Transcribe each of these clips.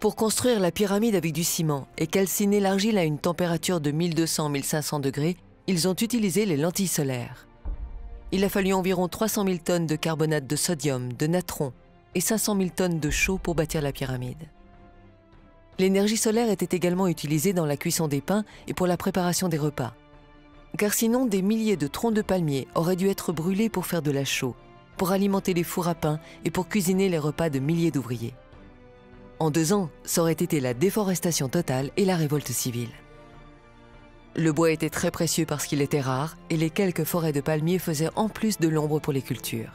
Pour construire la pyramide avec du ciment et calciner l'argile à une température de 1200-1500 degrés, ils ont utilisé les lentilles solaires. Il a fallu environ 300 000 tonnes de carbonate de sodium, de natron et 500 000 tonnes de chaux pour bâtir la pyramide. L'énergie solaire était également utilisée dans la cuisson des pains et pour la préparation des repas. Car sinon, des milliers de troncs de palmiers auraient dû être brûlés pour faire de la chaux, pour alimenter les fours à pain et pour cuisiner les repas de milliers d'ouvriers. En 2 ans, ça aurait été la déforestation totale et la révolte civile. Le bois était très précieux parce qu'il était rare et les quelques forêts de palmiers faisaient en plus de l'ombre pour les cultures.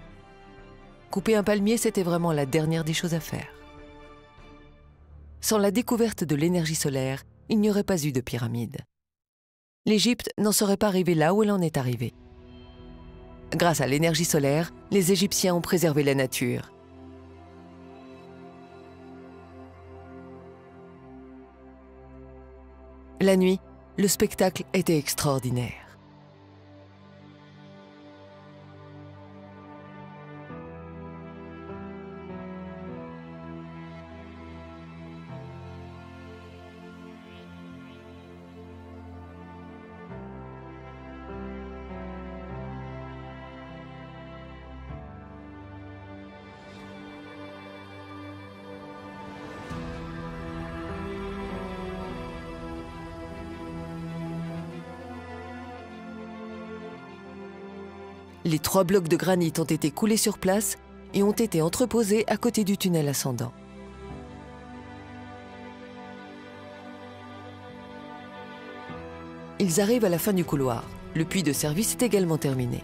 Couper un palmier, c'était vraiment la dernière des choses à faire. Sans la découverte de l'énergie solaire, il n'y aurait pas eu de pyramide. L'Égypte n'en serait pas arrivée là où elle en est arrivée. Grâce à l'énergie solaire, les Égyptiens ont préservé la nature. La nuit, le spectacle était extraordinaire. Les 3 blocs de granit ont été coulés sur place et ont été entreposés à côté du tunnel ascendant. Ils arrivent à la fin du couloir. Le puits de service est également terminé.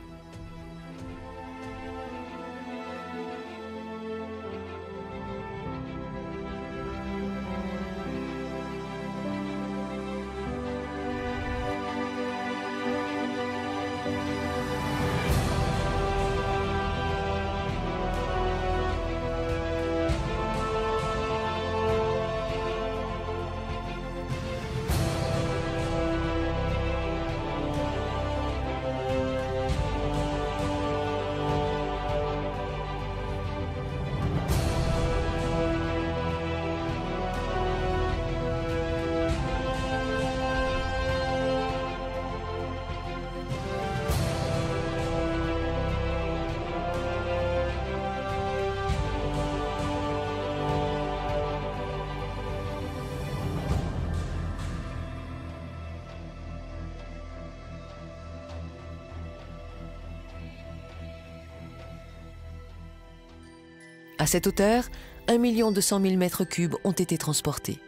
À cette hauteur, 1 200 000 mètres cubes ont été transportés.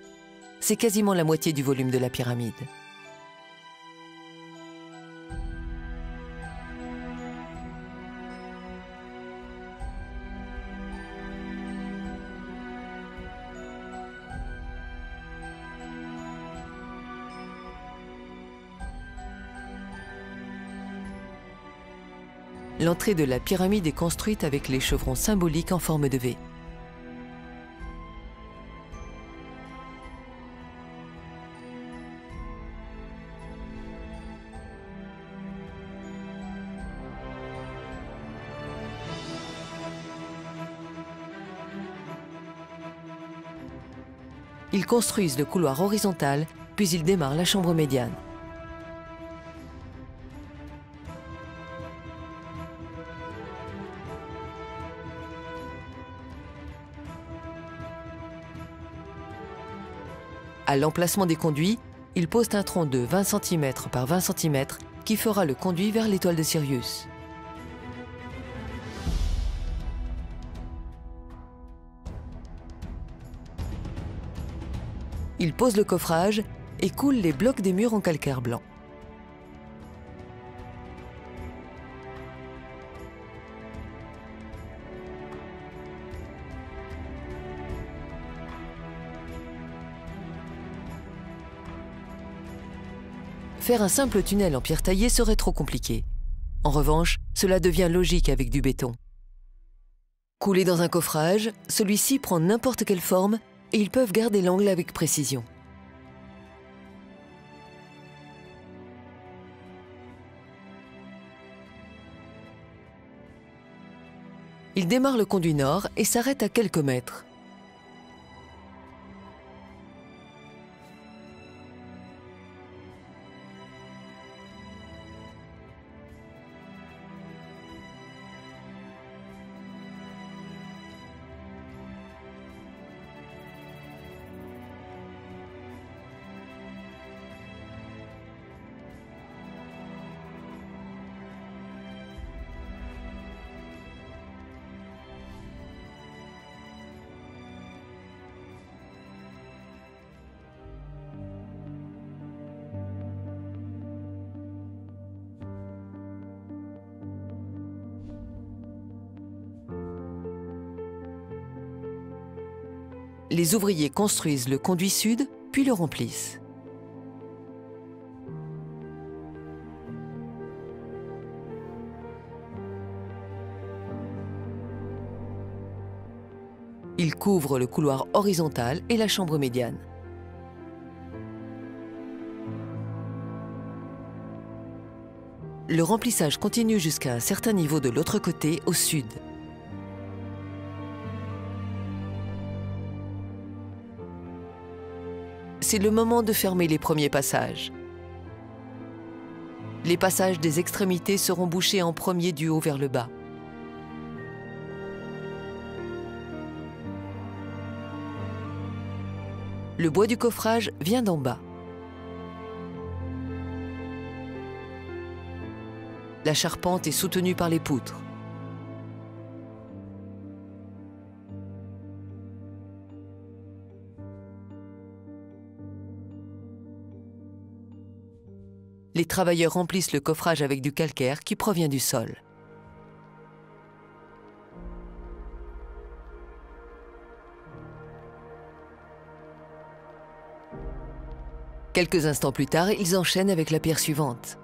C'est quasiment la moitié du volume de la pyramide. L'entrée de la pyramide est construite avec les chevrons symboliques en forme de V. Ils construisent le couloir horizontal, puis ils démarrent la chambre médiane. À l'emplacement des conduits, ils posent un tronc de 20 cm par 20 cm qui fera le conduit vers l'étoile de Sirius. Ils posent le coffrage et coulent les blocs des murs en calcaire blanc. Faire un simple tunnel en pierre taillée serait trop compliqué. En revanche, cela devient logique avec du béton. Coulé dans un coffrage, celui-ci prend n'importe quelle forme et ils peuvent garder l'angle avec précision. Il démarre le conduit nord et s'arrête à quelques mètres. Les ouvriers construisent le conduit sud, puis le remplissent. Ils couvrent le couloir horizontal et la chambre médiane. Le remplissage continue jusqu'à un certain niveau de l'autre côté, au sud. C'est le moment de fermer les premiers passages. Les passages des extrémités seront bouchés en premier du haut vers le bas. Le bois du coffrage vient d'en bas. La charpente est soutenue par les poutres. Les travailleurs remplissent le coffrage avec du calcaire qui provient du sol. Quelques instants plus tard, ils enchaînent avec la pierre suivante.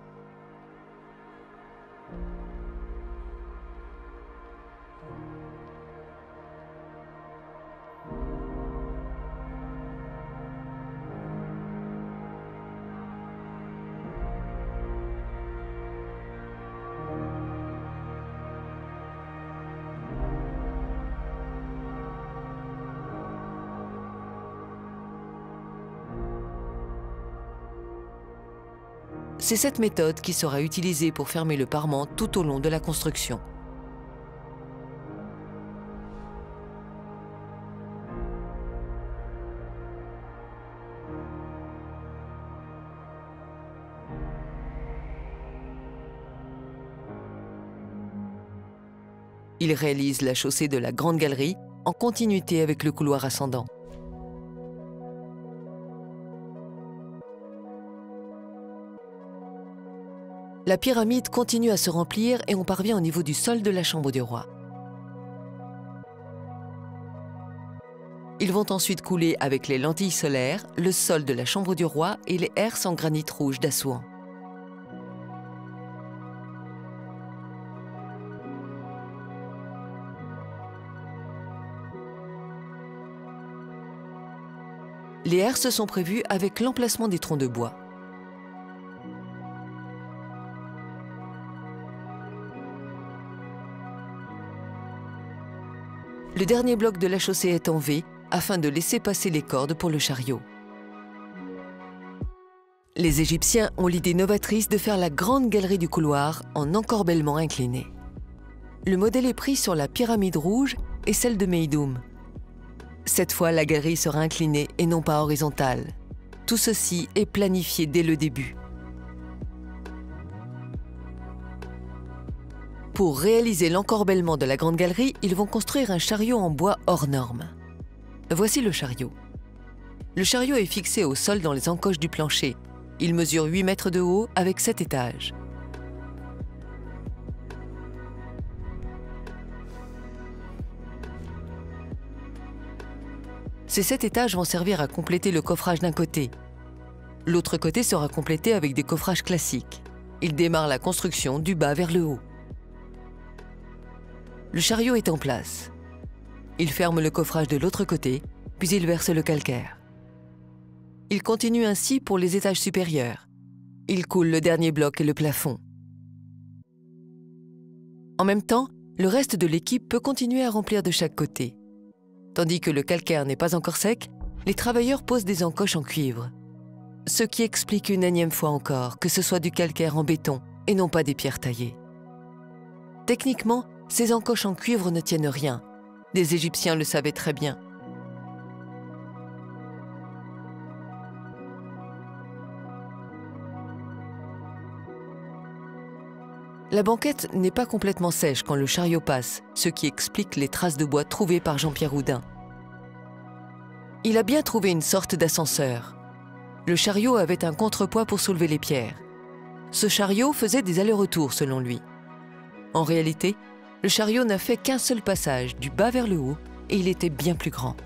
C'est cette méthode qui sera utilisée pour fermer le parement tout au long de la construction. Il réalise la chaussée de la Grande Galerie en continuité avec le couloir ascendant. La pyramide continue à se remplir et on parvient au niveau du sol de la chambre du roi. Ils vont ensuite couler avec les lentilles solaires le sol de la chambre du roi et les herses en granit rouge d'Assouan. Les herses sont prévues avec l'emplacement des troncs de bois. Le dernier bloc de la chaussée est en V afin de laisser passer les cordes pour le chariot. Les Égyptiens ont l'idée novatrice de faire la grande galerie du couloir en encorbellement incliné. Le modèle est pris sur la pyramide rouge et celle de Meidoum. Cette fois, la galerie sera inclinée et non pas horizontale. Tout ceci est planifié dès le début. Pour réaliser l'encorbellement de la Grande Galerie, ils vont construire un chariot en bois hors norme. Voici le chariot. Le chariot est fixé au sol dans les encoches du plancher. Il mesure 8 mètres de haut avec 7 étages. Ces 7 étages vont servir à compléter le coffrage d'un côté. L'autre côté sera complété avec des coffrages classiques. Il démarre la construction du bas vers le haut. Le chariot est en place. Il ferme le coffrage de l'autre côté, puis il verse le calcaire. Il continue ainsi pour les étages supérieurs. Il coule le dernier bloc et le plafond. En même temps, le reste de l'équipe peut continuer à remplir de chaque côté. Tandis que le calcaire n'est pas encore sec, les travailleurs posent des encoches en cuivre. Ce qui explique une énième fois encore que ce soit du calcaire en béton et non pas des pierres taillées. Techniquement, ces encoches en cuivre ne tiennent rien. Les Égyptiens le savaient très bien. La banquette n'est pas complètement sèche quand le chariot passe, ce qui explique les traces de bois trouvées par Jean-Pierre Houdin. Il a bien trouvé une sorte d'ascenseur. Le chariot avait un contrepoids pour soulever les pierres. Ce chariot faisait des allers-retours selon lui. En réalité, le chariot n'a fait qu'un seul passage, du bas vers le haut, et il était bien plus grand.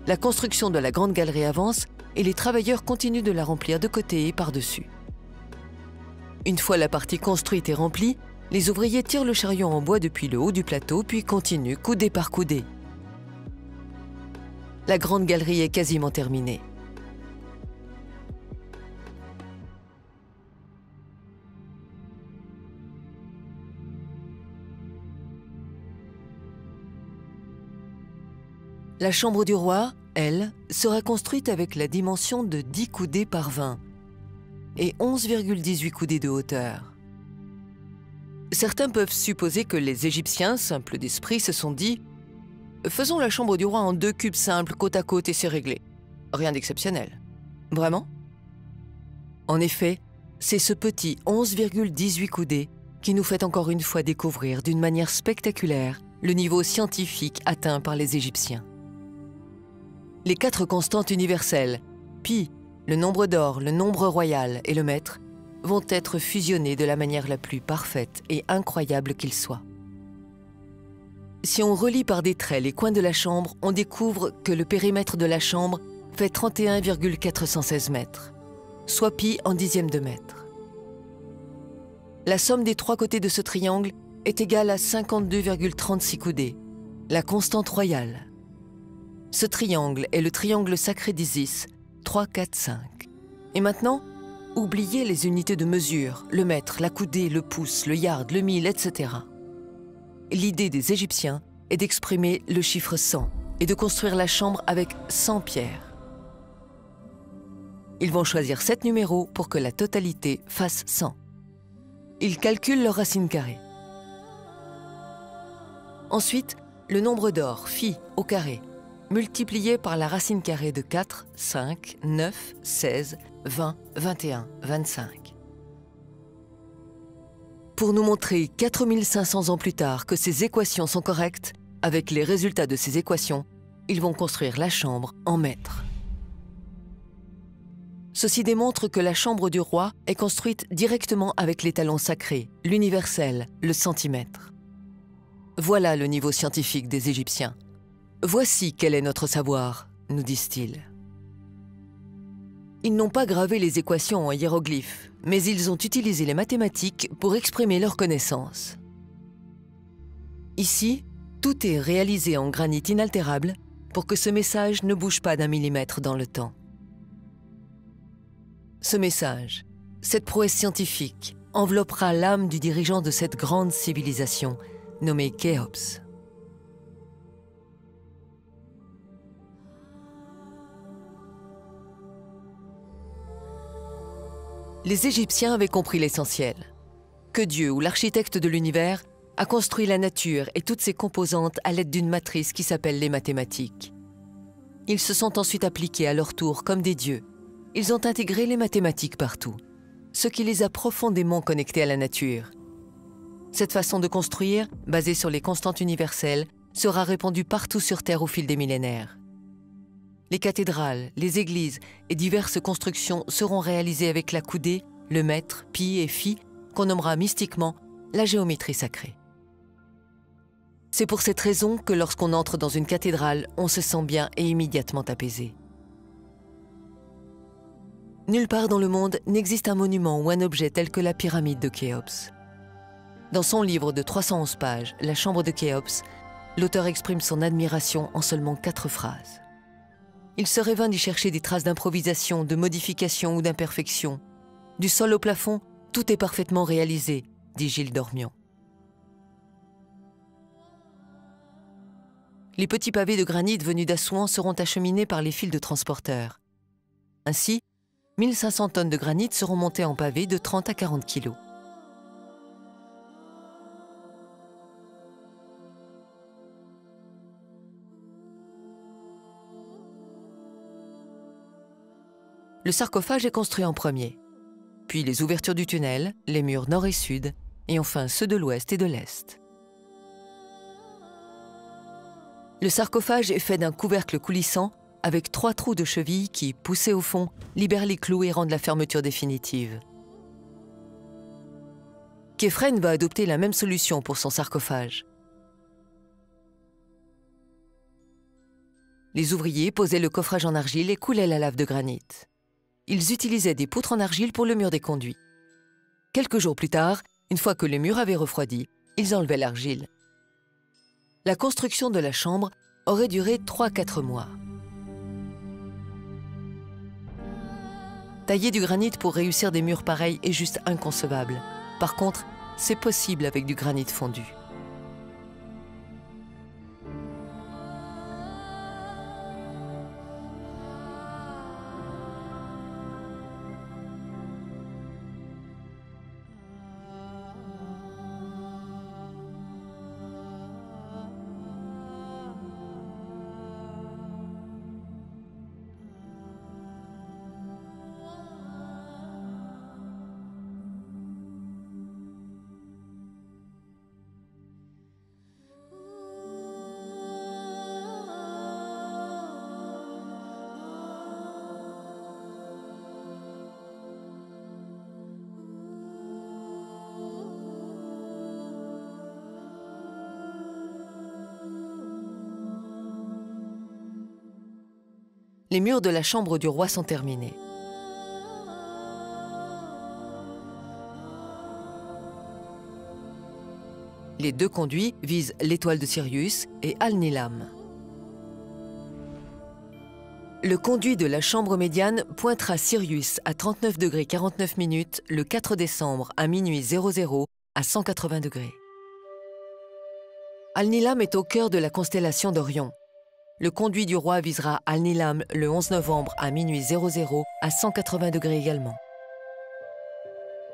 La construction de la grande galerie avance et les travailleurs continuent de la remplir de côté et par-dessus. Une fois la partie construite et remplie, les ouvriers tirent le chariot en bois depuis le haut du plateau, puis continuent coudée par coudée. La grande galerie est quasiment terminée. La chambre du roi, elle, sera construite avec la dimension de 10 coudées par 20 et 11,18 coudées de hauteur. Certains peuvent supposer que les Égyptiens, simples d'esprit, se sont dit « Faisons la chambre du roi en 2 cubes simples, côte à côte, et c'est réglé. Rien d'exceptionnel. » Vraiment? En effet, c'est ce petit 11,18 coudées qui nous fait encore une fois découvrir d'une manière spectaculaire le niveau scientifique atteint par les Égyptiens. Les 4 constantes universelles, pi, le nombre d'or, le nombre royal et le mètre, vont être fusionnés de la manière la plus parfaite et incroyable qu'il soit. Si on relie par des traits les coins de la chambre, on découvre que le périmètre de la chambre fait 31,416 mètres, soit pi en dixième de mètre. La somme des 3 côtés de ce triangle est égale à 52,36 coudées, la constante royale. Ce triangle est le triangle sacré d'Isis, 3, 4, 5. Et maintenant, oubliez les unités de mesure, le mètre, la coudée, le pouce, le yard, le mille, etc. L'idée des Égyptiens est d'exprimer le chiffre 100 et de construire la chambre avec 100 pierres. Ils vont choisir 7 numéros pour que la totalité fasse 100. Ils calculent leur racine carrée. Ensuite, le nombre d'or, phi, au carré, multiplié par la racine carrée de 4, 5, 9, 16, 20, 21, 25. Pour nous montrer 4500 ans plus tard que ces équations sont correctes, avec les résultats de ces équations, ils vont construire la chambre en mètres. Ceci démontre que la chambre du roi est construite directement avec l'étalon sacré, l'universel, le centimètre. Voilà le niveau scientifique des Égyptiens. Voici quel est notre savoir, nous disent-ils. Ils n'ont pas gravé les équations en hiéroglyphes, mais ils ont utilisé les mathématiques pour exprimer leurs connaissances. Ici, tout est réalisé en granit inaltérable pour que ce message ne bouge pas d'1 millimètre dans le temps. Ce message, cette prouesse scientifique, enveloppera l'âme du dirigeant de cette grande civilisation, nommé Khéops. Les Égyptiens avaient compris l'essentiel, que Dieu ou l'architecte de l'univers a construit la nature et toutes ses composantes à l'aide d'une matrice qui s'appelle les mathématiques. Ils se sont ensuite appliqués à leur tour comme des dieux. Ils ont intégré les mathématiques partout, ce qui les a profondément connectés à la nature. Cette façon de construire, basée sur les constantes universelles, sera répandue partout sur Terre au fil des millénaires. Les cathédrales, les églises et diverses constructions seront réalisées avec la coudée, le mètre, pi et phi, qu'on nommera mystiquement la géométrie sacrée. C'est pour cette raison que lorsqu'on entre dans une cathédrale, on se sent bien et immédiatement apaisé. Nulle part dans le monde n'existe un monument ou un objet tel que la pyramide de Khéops. Dans son livre de 311 pages, La chambre de Khéops, l'auteur exprime son admiration en seulement 4 phrases. Il serait vain d'y chercher des traces d'improvisation, de modification ou d'imperfection. Du sol au plafond, tout est parfaitement réalisé, dit Gilles Dormion. Les petits pavés de granit venus d'Assouan seront acheminés par les fils de transporteurs. Ainsi, 1500 tonnes de granit seront montées en pavés de 30 à 40 kg. Le sarcophage est construit en premier, puis les ouvertures du tunnel, les murs nord et sud, et enfin ceux de l'ouest et de l'est. Le sarcophage est fait d'un couvercle coulissant avec 3 trous de cheville qui, poussés au fond, libèrent les clous et rendent la fermeture définitive. Képhren va adopter la même solution pour son sarcophage. Les ouvriers posaient le coffrage en argile et coulaient la lave de granit. Ils utilisaient des poutres en argile pour le mur des conduits. Quelques jours plus tard, une fois que le mur avait refroidi, ils enlevaient l'argile. La construction de la chambre aurait duré 3-4 mois. Tailler du granit pour réussir des murs pareils est juste inconcevable. Par contre, c'est possible avec du granit fondu. Les murs de la chambre du roi sont terminés. Les deux conduits visent l'étoile de Sirius et Al-Nilam. Le conduit de la chambre médiane pointera Sirius à 39°49' le 4 décembre à minuit 00 à 180°. Al-Nilam est au cœur de la constellation d'Orion. Le conduit du roi visera Al-Nilam le 11 novembre à minuit 00 à 180° également.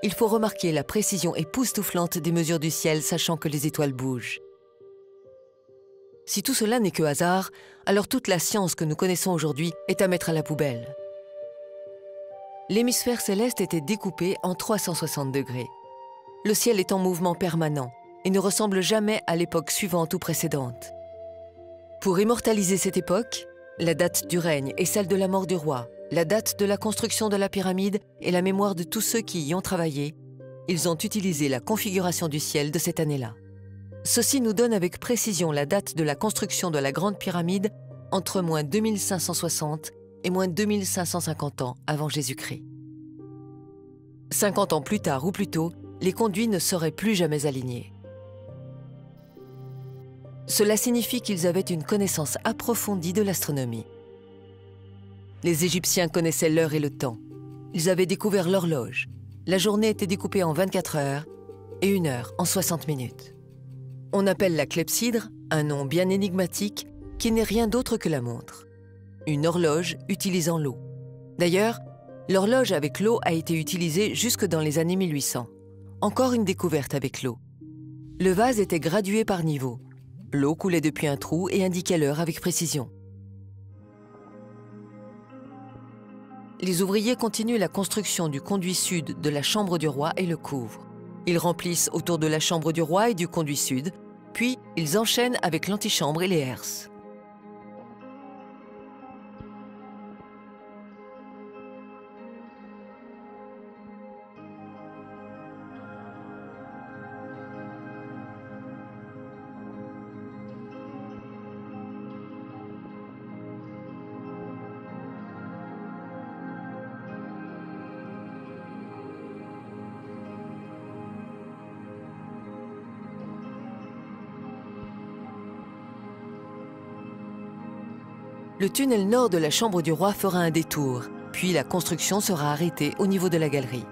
Il faut remarquer la précision époustouflante des mesures du ciel, sachant que les étoiles bougent. Si tout cela n'est que hasard, alors toute la science que nous connaissons aujourd'hui est à mettre à la poubelle. L'hémisphère céleste était découpé en 360°. Le ciel est en mouvement permanent et ne ressemble jamais à l'époque suivante ou précédente. Pour immortaliser cette époque, la date du règne et celle de la mort du roi, la date de la construction de la pyramide et la mémoire de tous ceux qui y ont travaillé, ils ont utilisé la configuration du ciel de cette année-là. Ceci nous donne avec précision la date de la construction de la Grande Pyramide entre moins 2560 et moins 2550 ans avant Jésus-Christ. 50 ans plus tard ou plus tôt, les conduits ne seraient plus jamais alignés. Cela signifie qu'ils avaient une connaissance approfondie de l'astronomie. Les Égyptiens connaissaient l'heure et le temps. Ils avaient découvert l'horloge. La journée était découpée en 24 heures et une heure en 60 minutes. On appelle la clepsydre, un nom bien énigmatique, qui n'est rien d'autre que la montre. Une horloge utilisant l'eau. D'ailleurs, l'horloge avec l'eau a été utilisée jusque dans les années 1800. Encore une découverte avec l'eau. Le vase était gradué par niveau. L'eau coulait depuis un trou et indiquait l'heure avec précision. Les ouvriers continuent la construction du conduit sud de la chambre du roi et le couvrent. Ils remplissent autour de la chambre du roi et du conduit sud, puis ils enchaînent avec l'antichambre et les herses. Le tunnel nord de la chambre du roi fera un détour, puis la construction sera arrêtée au niveau de la galerie.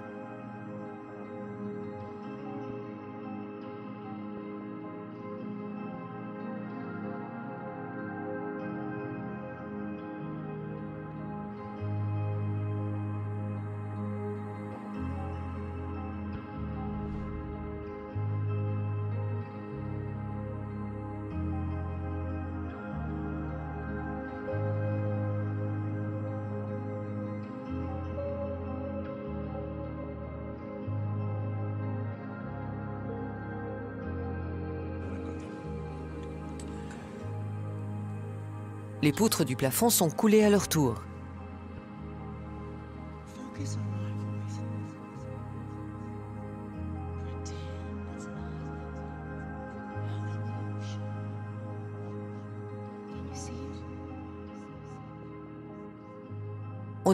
Les poutres du plafond sont coulées à leur tour.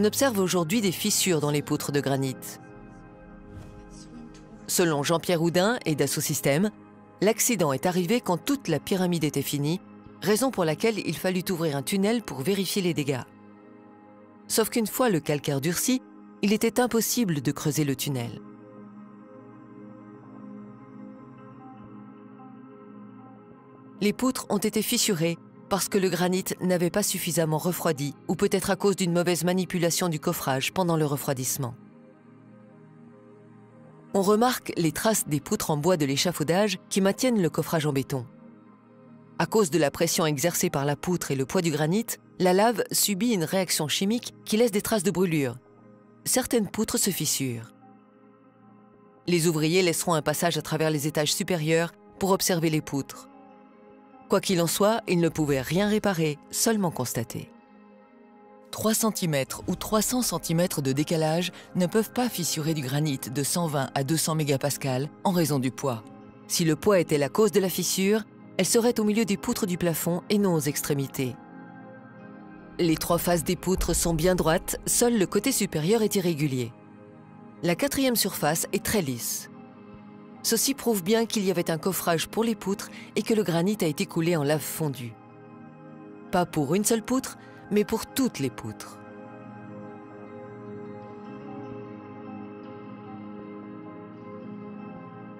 On observe aujourd'hui des fissures dans les poutres de granit. Selon Jean-Pierre Houdin et Dassault Systèmes, l'accident est arrivé quand toute la pyramide était finie, raison pour laquelle il fallut ouvrir un tunnel pour vérifier les dégâts. Sauf qu'une fois le calcaire durci, il était impossible de creuser le tunnel. Les poutres ont été fissurées parce que le granit n'avait pas suffisamment refroidi ou peut-être à cause d'une mauvaise manipulation du coffrage pendant le refroidissement. On remarque les traces des poutres en bois de l'échafaudage qui maintiennent le coffrage en béton. À cause de la pression exercée par la poutre et le poids du granit, la lave subit une réaction chimique qui laisse des traces de brûlure. Certaines poutres se fissurent. Les ouvriers laisseront un passage à travers les étages supérieurs pour observer les poutres. Quoi qu'il en soit, ils ne pouvaient rien réparer, seulement constater. 3 cm ou 300 cm de décalage ne peuvent pas fissurer du granit de 120 à 200 mégapascales en raison du poids. Si le poids était la cause de la fissure, elle serait au milieu des poutres du plafond et non aux extrémités. Les 3 faces des poutres sont bien droites, seul le côté supérieur est irrégulier. La 4e surface est très lisse. Ceci prouve bien qu'il y avait un coffrage pour les poutres et que le granit a été coulé en lave fondue. Pas pour une seule poutre, mais pour toutes les poutres.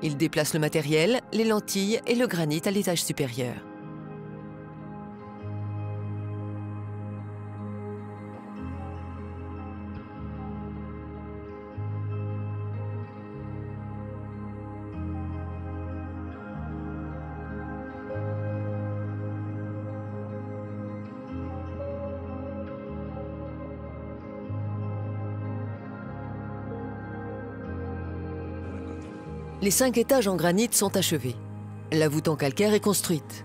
Il déplace le matériel, les lentilles et le granit à l'étage supérieur. Les 5 étages en granit sont achevés. La voûte en calcaire est construite.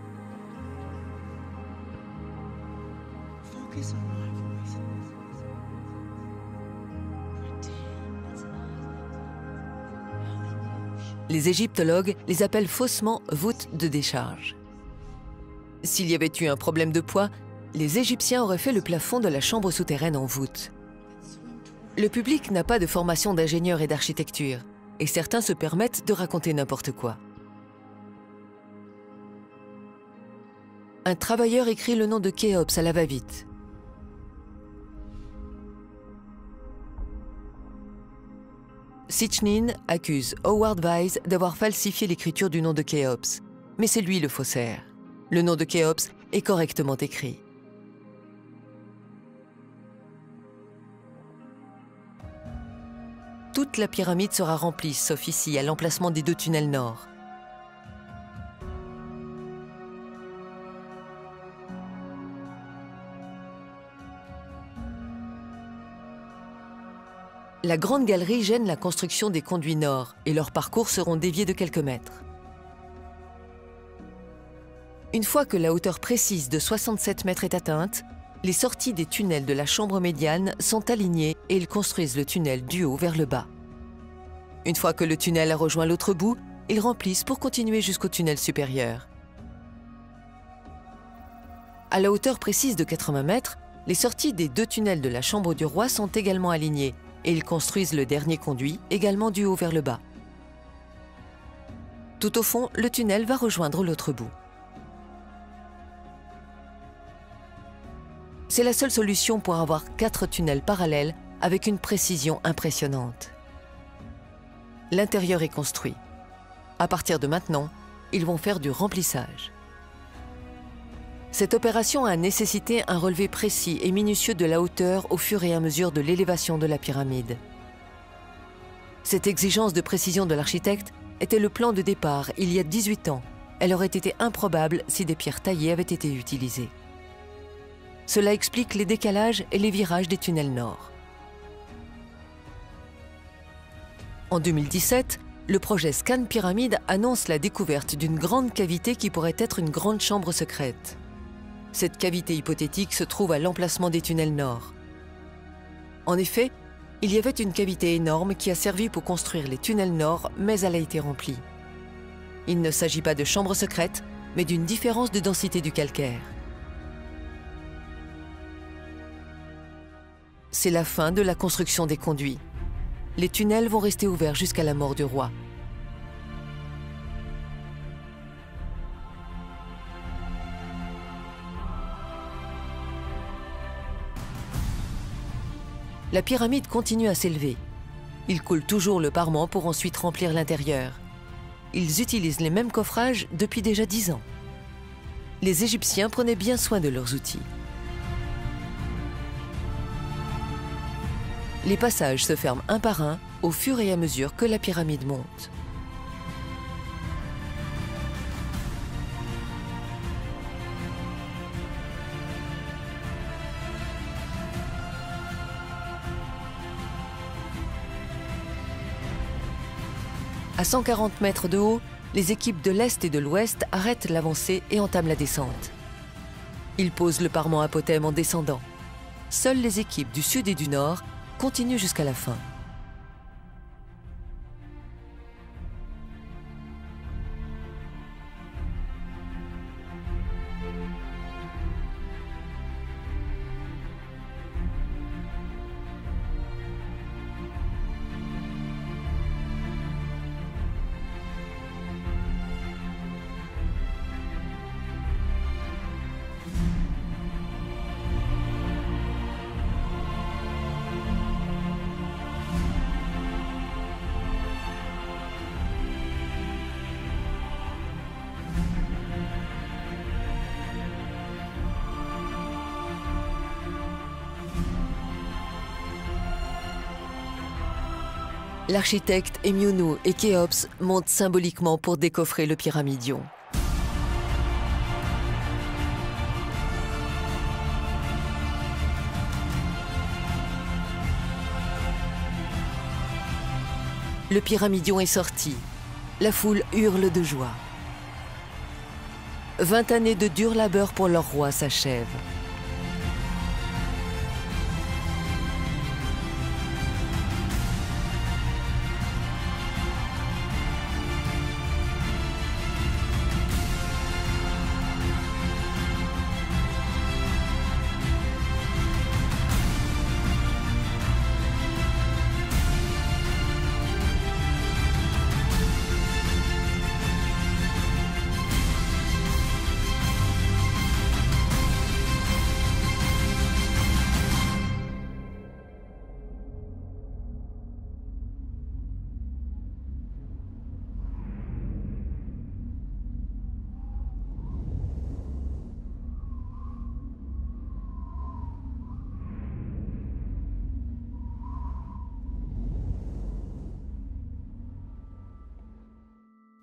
Les égyptologues les appellent faussement voûtes de décharge. S'il y avait eu un problème de poids, les Égyptiens auraient fait le plafond de la chambre souterraine en voûte. Le public n'a pas de formation d'ingénieur et d'architecture, et certains se permettent de raconter n'importe quoi. Un travailleur écrit le nom de Khéops à la va-vite. Sitchnin accuse Howard Weiss d'avoir falsifié l'écriture du nom de Khéops, mais c'est lui le faussaire. Le nom de Khéops est correctement écrit. Toute la pyramide sera remplie, sauf ici, à l'emplacement des 2 tunnels nord. La grande galerie gêne la construction des conduits nord et leurs parcours seront déviés de quelques mètres. Une fois que la hauteur précise de 67 mètres est atteinte, les sorties des tunnels de la chambre médiane sont alignées et ils construisent le tunnel du haut vers le bas. Une fois que le tunnel a rejoint l'autre bout, ils remplissent pour continuer jusqu'au tunnel supérieur. À la hauteur précise de 80 mètres, les sorties des 2 tunnels de la chambre du roi sont également alignées et ils construisent le dernier conduit, également du haut vers le bas. Tout au fond, le tunnel va rejoindre l'autre bout. C'est la seule solution pour avoir 4 tunnels parallèles avec une précision impressionnante. L'intérieur est construit. À partir de maintenant, ils vont faire du remplissage. Cette opération a nécessité un relevé précis et minutieux de la hauteur au fur et à mesure de l'élévation de la pyramide. Cette exigence de précision de l'architecte était le plan de départ il y a 18 ans. Elle aurait été improbable si des pierres taillées avaient été utilisées. Cela explique les décalages et les virages des tunnels nord. En 2017, le projet Scan Pyramide annonce la découverte d'une grande cavité qui pourrait être une grande chambre secrète. Cette cavité hypothétique se trouve à l'emplacement des tunnels nord. En effet, il y avait une cavité énorme qui a servi pour construire les tunnels nord, mais elle a été remplie. Il ne s'agit pas de chambre secrète, mais d'une différence de densité du calcaire. c'est la fin de la construction des conduits. Les tunnels vont rester ouverts jusqu'à la mort du roi. La pyramide continue à s'élever. Ils coulent toujours le parement pour ensuite remplir l'intérieur. Ils utilisent les mêmes coffrages depuis déjà 10 ans. Les Égyptiens prenaient bien soin de leurs outils. Les passages se ferment un par un au fur et à mesure que la pyramide monte. À 140 mètres de haut, les équipes de l'Est et de l'Ouest arrêtent l'avancée et entament la descente. Ils posent le parement apotème en descendant. Seules les équipes du Sud et du Nord continuent jusqu'à la fin. L'architecte Émionou et Khéops montent symboliquement pour décoffrer le pyramidion. Le pyramidion est sorti. La foule hurle de joie. 20 années de dur labeur pour leur roi s'achèvent.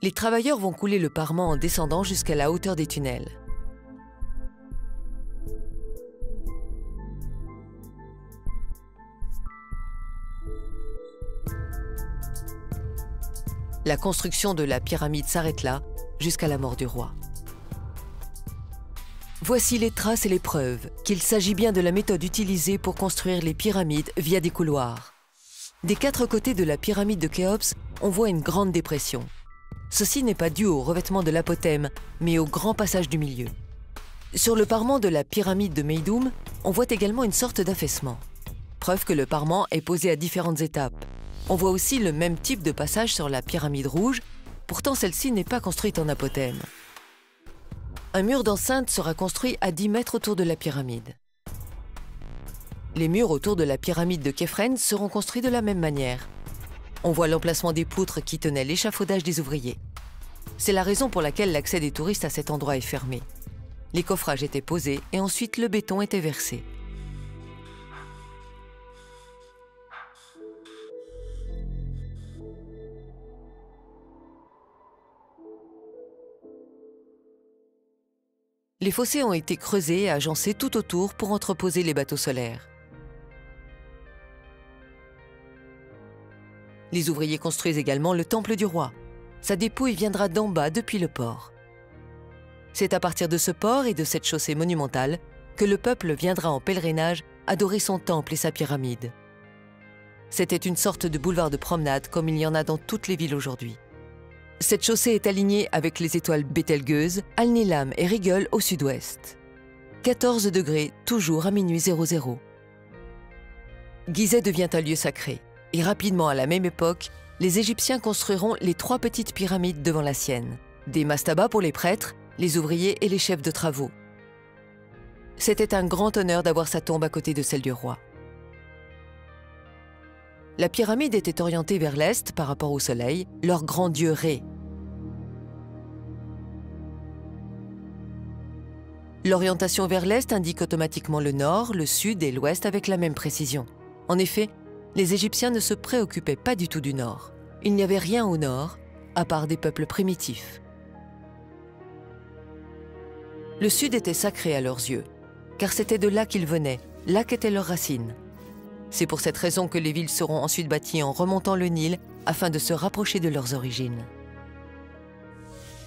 Les travailleurs vont couler le parement en descendant jusqu'à la hauteur des tunnels. La construction de la pyramide s'arrête là, jusqu'à la mort du roi. Voici les traces et les preuves qu'il s'agit bien de la méthode utilisée pour construire les pyramides via des couloirs. Des 4 côtés de la pyramide de Khéops, on voit une grande dépression. Ceci n'est pas dû au revêtement de l'apotème, mais au grand passage du milieu. Sur le parement de la pyramide de Meidoum, on voit également une sorte d'affaissement. Preuve que le parement est posé à différentes étapes. On voit aussi le même type de passage sur la pyramide rouge, pourtant celle-ci n'est pas construite en apotème. Un mur d'enceinte sera construit à 10 mètres autour de la pyramide. Les murs autour de la pyramide de Khéphren seront construits de la même manière. On voit l'emplacement des poutres qui tenaient l'échafaudage des ouvriers. C'est la raison pour laquelle l'accès des touristes à cet endroit est fermé. Les coffrages étaient posés et ensuite le béton était versé. Les fossés ont été creusés et agencés tout autour pour entreposer les bateaux solaires. Les ouvriers construisent également le temple du roi. Sa dépouille viendra d'en bas depuis le port. C'est à partir de ce port et de cette chaussée monumentale que le peuple viendra en pèlerinage adorer son temple et sa pyramide. C'était une sorte de boulevard de promenade comme il y en a dans toutes les villes aujourd'hui. Cette chaussée est alignée avec les étoiles Bételgeuse, Al-Nilam et Rigel au sud-ouest. 14 degrés, toujours à minuit 00. Gizeh devient un lieu sacré. Et rapidement, à la même époque, les Égyptiens construiront les 3 petites pyramides devant la sienne. Des mastabas pour les prêtres, les ouvriers et les chefs de travaux. C'était un grand honneur d'avoir sa tombe à côté de celle du roi. La pyramide était orientée vers l'est par rapport au soleil, leur grand dieu Ré. L'orientation vers l'est indique automatiquement le nord, le sud et l'ouest avec la même précision. En effet, les Égyptiens ne se préoccupaient pas du tout du nord. Il n'y avait rien au nord, à part des peuples primitifs. Le sud était sacré à leurs yeux, car c'était de là qu'ils venaient, là qu'étaient leurs racines. C'est pour cette raison que les villes seront ensuite bâties en remontant le Nil afin de se rapprocher de leurs origines.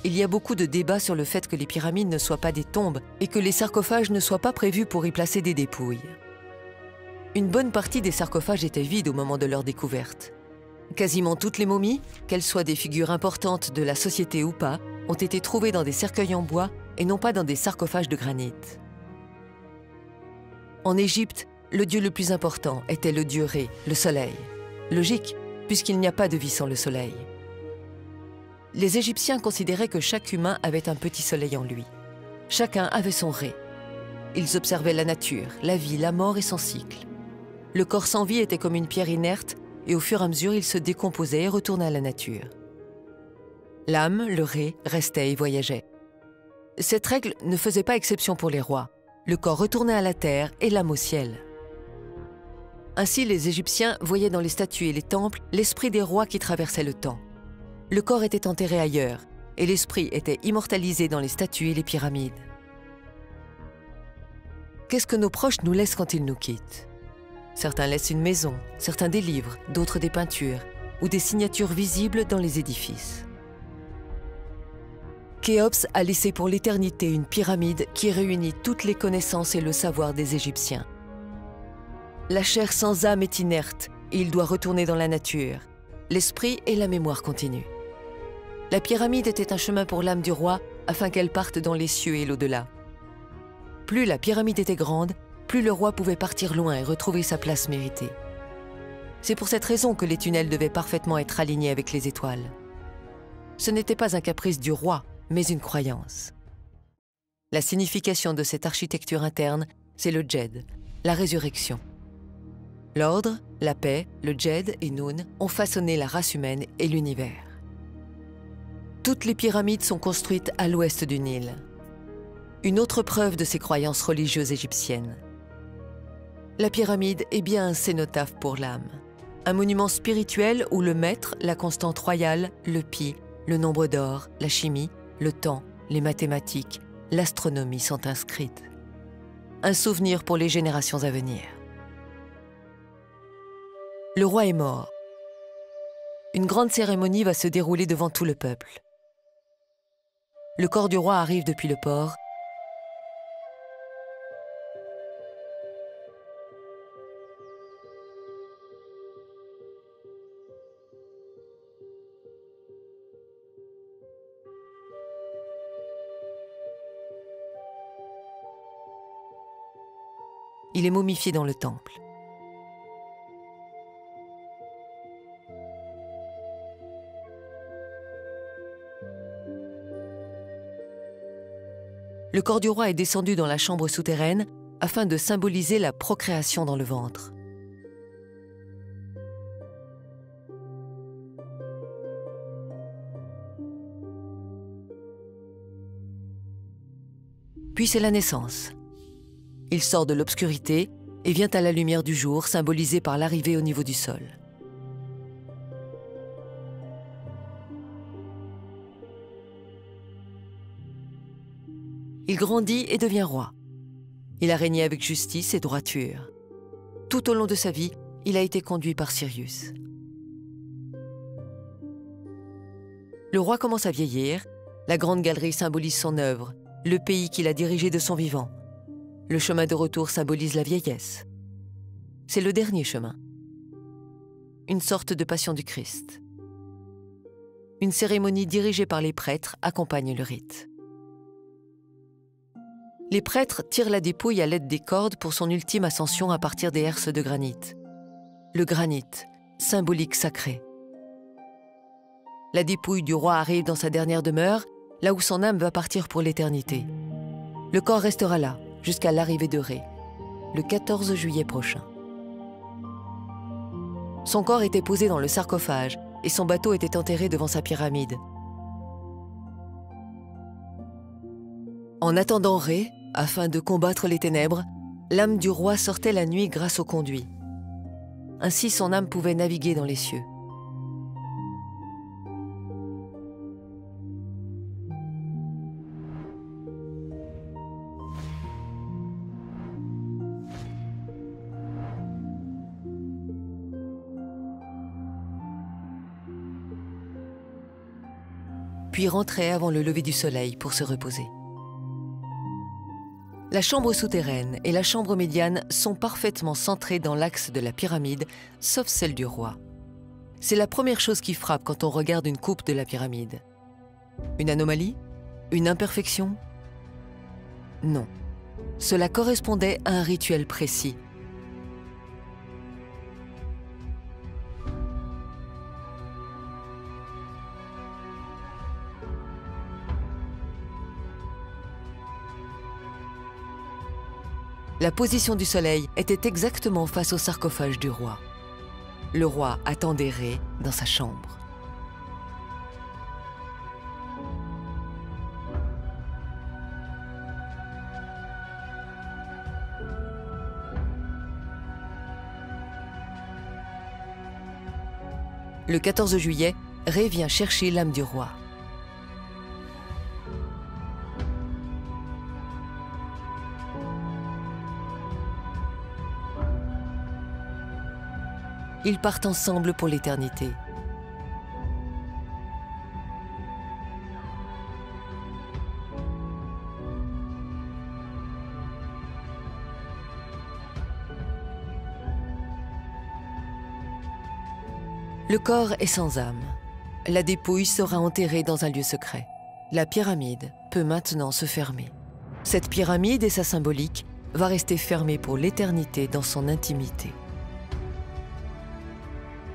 Il y a beaucoup de débats sur le fait que les pyramides ne soient pas des tombes et que les sarcophages ne soient pas prévus pour y placer des dépouilles. Une bonne partie des sarcophages étaient vides au moment de leur découverte. Quasiment toutes les momies, qu'elles soient des figures importantes de la société ou pas, ont été trouvées dans des cercueils en bois et non pas dans des sarcophages de granit. En Égypte, le dieu le plus important était le dieu Ré, le soleil. Logique, puisqu'il n'y a pas de vie sans le soleil. Les Égyptiens considéraient que chaque humain avait un petit soleil en lui. Chacun avait son Ré. Ils observaient la nature, la vie, la mort et son cycle. Le corps sans vie était comme une pierre inerte et au fur et à mesure, il se décomposait et retournait à la nature. L'âme, le Ré, restait et voyageait. Cette règle ne faisait pas exception pour les rois. Le corps retournait à la terre et l'âme au ciel. Ainsi, les Égyptiens voyaient dans les statues et les temples l'esprit des rois qui traversaient le temps. Le corps était enterré ailleurs et l'esprit était immortalisé dans les statues et les pyramides. Qu'est-ce que nos proches nous laissent quand ils nous quittent? Certains laissent une maison, certains des livres, d'autres des peintures ou des signatures visibles dans les édifices. Khéops a laissé pour l'éternité une pyramide qui réunit toutes les connaissances et le savoir des Égyptiens. La chair sans âme est inerte et il doit retourner dans la nature. L'esprit et la mémoire continuent. La pyramide était un chemin pour l'âme du roi afin qu'elle parte dans les cieux et l'au-delà. Plus la pyramide était grande, plus le roi pouvait partir loin et retrouver sa place méritée. C'est pour cette raison que les tunnels devaient parfaitement être alignés avec les étoiles. Ce n'était pas un caprice du roi, mais une croyance. La signification de cette architecture interne, c'est le Djed, la résurrection. L'ordre, la paix, le Djed et Noun ont façonné la race humaine et l'univers. Toutes les pyramides sont construites à l'ouest du Nil. Une autre preuve de ces croyances religieuses égyptiennes. La pyramide est bien un cénotaphe pour l'âme. Un monument spirituel où le maître, la constante royale, le pi, le nombre d'or, la chimie, le temps, les mathématiques, l'astronomie sont inscrites. Un souvenir pour les générations à venir. Le roi est mort. Une grande cérémonie va se dérouler devant tout le peuple. Le corps du roi arrive depuis le port. Il est momifié dans le temple. Le corps du roi est descendu dans la chambre souterraine afin de symboliser la procréation dans le ventre. Puis c'est la naissance. Il sort de l'obscurité et vient à la lumière du jour, symbolisée par l'arrivée au niveau du sol. Il grandit et devient roi. Il a régné avec justice et droiture. Tout au long de sa vie, il a été conduit par Sirius. Le roi commence à vieillir. La grande galerie symbolise son œuvre, le pays qu'il a dirigé de son vivant. Le chemin de retour symbolise la vieillesse. C'est le dernier chemin. Une sorte de passion du Christ. Une cérémonie dirigée par les prêtres accompagne le rite. Les prêtres tirent la dépouille à l'aide des cordes pour son ultime ascension à partir des herses de granit. le granit, symbolique sacré. La dépouille du roi arrive dans sa dernière demeure, là où son âme va partir pour l'éternité. Le corps restera là, jusqu'à l'arrivée de Ré, le 14 juillet prochain. Son corps était posé dans le sarcophage et son bateau était enterré devant sa pyramide. En attendant Ré, afin de combattre les ténèbres, l'âme du roi sortait la nuit grâce au conduit. Ainsi son âme pouvait naviguer dans les cieux. Puis rentrait avant le lever du soleil pour se reposer. La chambre souterraine et la chambre médiane sont parfaitement centrées dans l'axe de la pyramide, sauf celle du roi. C'est la première chose qui frappe quand on regarde une coupe de la pyramide. Une anomalie? Une imperfection? Non. Cela correspondait à un rituel précis. La position du soleil était exactement face au sarcophage du roi. Le roi attendait Ré dans sa chambre. Le 14 juillet, Ré vient chercher l'âme du roi. Ils partent ensemble pour l'éternité. Le corps est sans âme. La dépouille sera enterrée dans un lieu secret. La pyramide peut maintenant se fermer. Cette pyramide et sa symbolique va rester fermée pour l'éternité dans son intimité.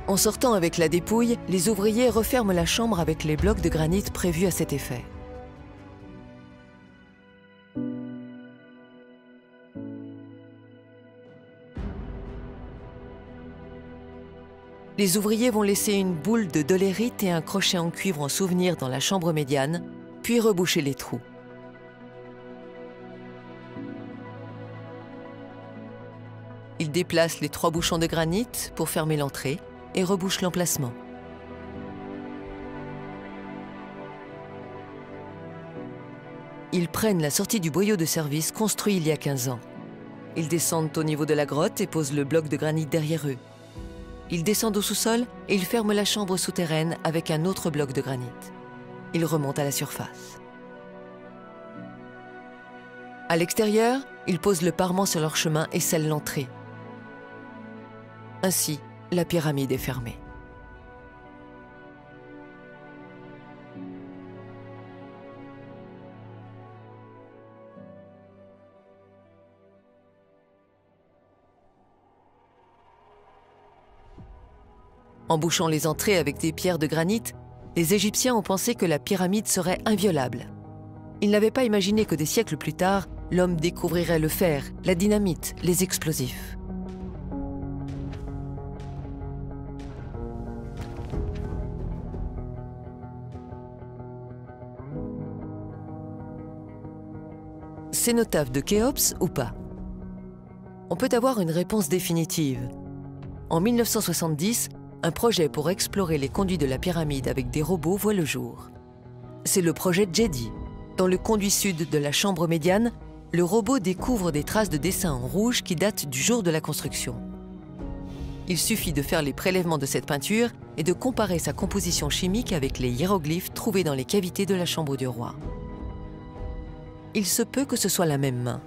En sortant avec la dépouille, les ouvriers referment la chambre avec les blocs de granit prévus à cet effet. Les ouvriers vont laisser une boule de dolérite et un crochet en cuivre en souvenir dans la chambre médiane, puis reboucher les trous. Ils déplacent les 3 bouchons de granit pour fermer l'entrée et rebouchent l'emplacement. Ils prennent la sortie du boyau de service construit il y a 15 ans. Ils descendent au niveau de la grotte et posent le bloc de granit derrière eux. Ils descendent au sous-sol et ils ferment la chambre souterraine avec un autre bloc de granit. Ils remontent à la surface. À l'extérieur, ils posent le parement sur leur chemin et scellent l'entrée. Ainsi, la pyramide est fermée. En bouchant les entrées avec des pierres de granit, les Égyptiens ont pensé que la pyramide serait inviolable. Ils n'avaient pas imaginé que des siècles plus tard, l'homme découvrirait le fer, la dynamite, les explosifs. Cénotaphe de Khéops ou pas? On peut avoir une réponse définitive. En 1970, un projet pour explorer les conduits de la pyramide avec des robots voit le jour. C'est le projet Jedi. Dans le conduit sud de la chambre médiane, le robot découvre des traces de dessins en rouge qui datent du jour de la construction. Il suffit de faire les prélèvements de cette peinture et de comparer sa composition chimique avec les hiéroglyphes trouvés dans les cavités de la chambre du roi. Il se peut que ce soit la même main.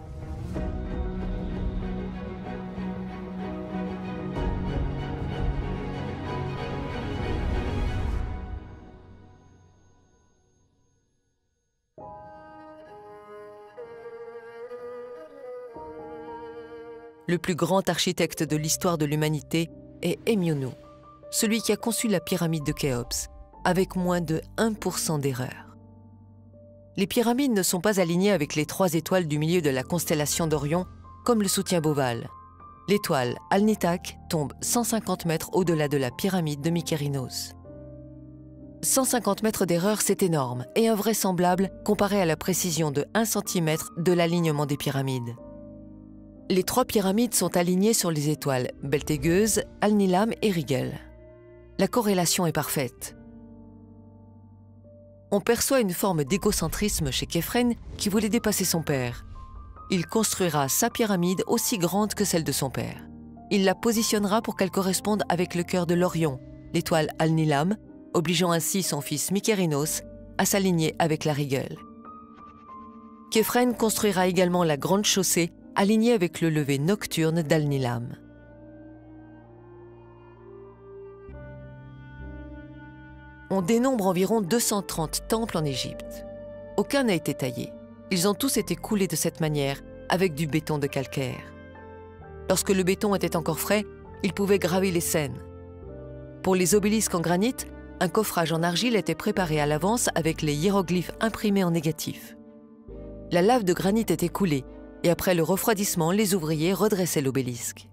Le plus grand architecte de l'histoire de l'humanité est Émionou, celui qui a conçu la pyramide de Khéops, avec moins de 1% d'erreur. Les pyramides ne sont pas alignées avec les 3 étoiles du milieu de la constellation d'Orion, comme le soutient Boval. L'étoile Alnitak tombe 150 mètres au-delà de la pyramide de Mykérinos. 150 mètres d'erreur, c'est énorme et invraisemblable comparé à la précision de 1 cm de l'alignement des pyramides. Les 3 pyramides sont alignées sur les étoiles Beltégeuse, Alnilam et Rigel. La corrélation est parfaite. On perçoit une forme d'égocentrisme chez Képhren qui voulait dépasser son père. Il construira sa pyramide aussi grande que celle de son père. Il la positionnera pour qu'elle corresponde avec le cœur de l'Orion, l'étoile Alnilam, obligeant ainsi son fils Mykérinos à s'aligner avec la Rigel. Képhren construira également la grande chaussée alignée avec le lever nocturne d'Alnilam. On dénombre environ 230 temples en Égypte. Aucun n'a été taillé. Ils ont tous été coulés de cette manière, avec du béton de calcaire. Lorsque le béton était encore frais, il pouvait graver les scènes. Pour les obélisques en granit, un coffrage en argile était préparé à l'avance avec les hiéroglyphes imprimés en négatif. La lave de granit était coulée et après le refroidissement, les ouvriers redressaient l'obélisque.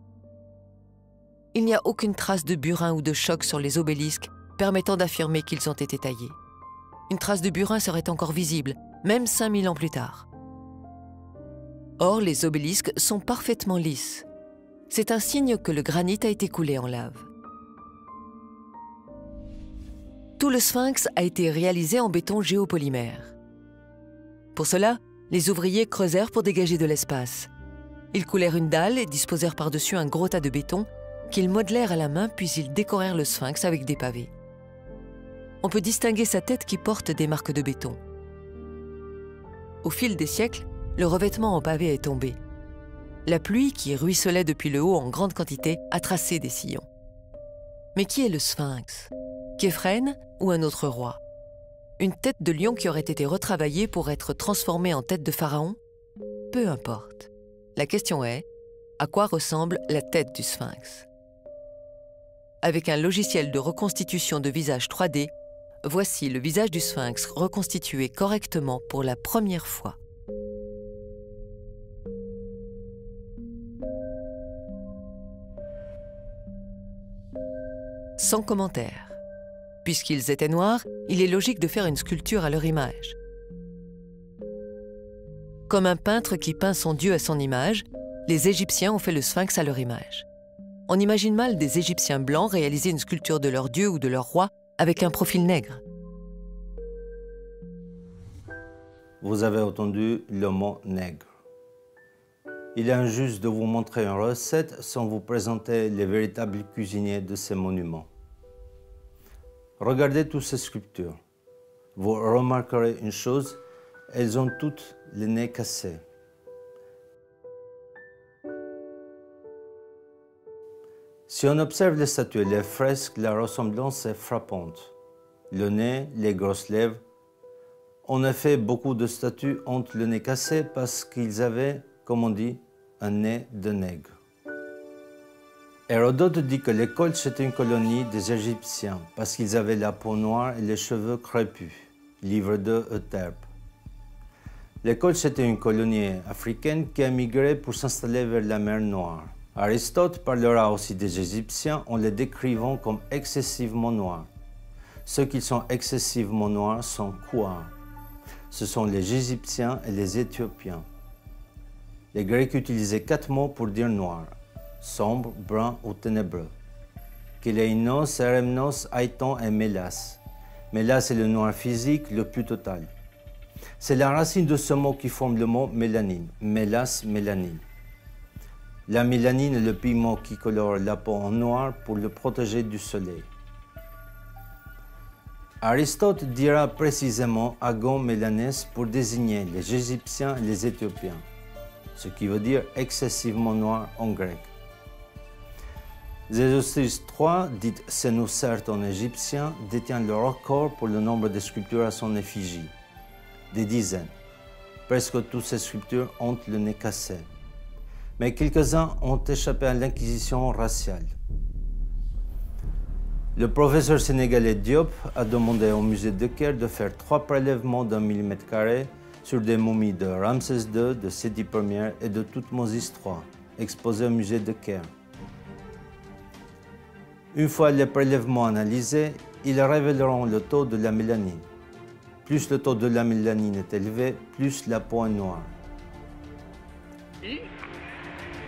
Il n'y a aucune trace de burin ou de choc sur les obélisques permettant d'affirmer qu'ils ont été taillés. Une trace de burin serait encore visible, même 5000 ans plus tard. Or, les obélisques sont parfaitement lisses. C'est un signe que le granit a été coulé en lave. Tout le sphinx a été réalisé en béton géopolymère. Pour cela, les ouvriers creusèrent pour dégager de l'espace. Ils coulèrent une dalle et disposèrent par-dessus un gros tas de béton qu'ils modelèrent à la main, puis ils décorèrent le sphinx avec des pavés. On peut distinguer sa tête qui porte des marques de béton. Au fil des siècles, le revêtement en pavé est tombé. La pluie, qui ruisselait depuis le haut en grande quantité, a tracé des sillons. Mais qui est le sphinx ? Képhren ou un autre roi? Une tête de lion qui aurait été retravaillée pour être transformée en tête de pharaon? Peu importe. La question est, à quoi ressemble la tête du sphinx? Avec un logiciel de reconstitution de visage 3D, voici le visage du sphinx reconstitué correctement pour la première fois. Sans commentaire. Puisqu'ils étaient noirs, il est logique de faire une sculpture à leur image. Comme un peintre qui peint son dieu à son image, les Égyptiens ont fait le sphinx à leur image. On imagine mal des Égyptiens blancs réaliser une sculpture de leur dieu ou de leur roi avec un profil nègre. Vous avez entendu le mot nègre. Il est injuste de vous montrer une recette sans vous présenter les véritables cuisiniers de ces monuments. Regardez toutes ces sculptures. Vous remarquerez une chose, elles ont toutes les nez cassés. Si on observe les statues et les fresques, la ressemblance est frappante. Le nez, les grosses lèvres. En effet, beaucoup de statues ont le nez cassé parce qu'ils avaient, comme on dit, un nez de nègre. Hérodote dit que les Colches étaient une colonie des Égyptiens parce qu'ils avaient la peau noire et les cheveux crépus. Livre 2, Euterpe. Les Colches étaient une colonie africaine qui a migré pour s'installer vers la mer Noire. Aristote parlera aussi des Égyptiens en les décrivant comme excessivement noirs. Ceux qui sont excessivement noirs sont quoi? Ce sont les Égyptiens et les Éthiopiens. Les Grecs utilisaient 4 mots pour dire noir: sombre, brun ou ténébreux. Kéléinos, Eremnos, Aiton et Mélas. Mélas est le noir physique le plus total. C'est la racine de ce mot qui forme le mot mélanine. Mélas, mélanine. La mélanine est le pigment qui colore la peau en noir pour le protéger du soleil. Aristote dira précisément agon mélanès pour désigner les Égyptiens et les Éthiopiens, ce qui veut dire excessivement noir en grec. Zésostrice III, dite Sénouserte en égyptien, détient le record pour le nombre de sculptures à son effigie, des dizaines. Presque toutes ces sculptures ont le nez cassé. Mais quelques-uns ont échappé à l'inquisition raciale. Le professeur sénégalais Diop a demandé au musée de Caire de faire 3 prélèvements d'1 mm² sur des momies de Ramsès II, de Séti Ier et de Toutmoses III, exposées au musée de Caire. Une fois les prélèvements analysés, ils révéleront le taux de la mélanine. Plus le taux de la mélanine est élevé, plus la peau est noire.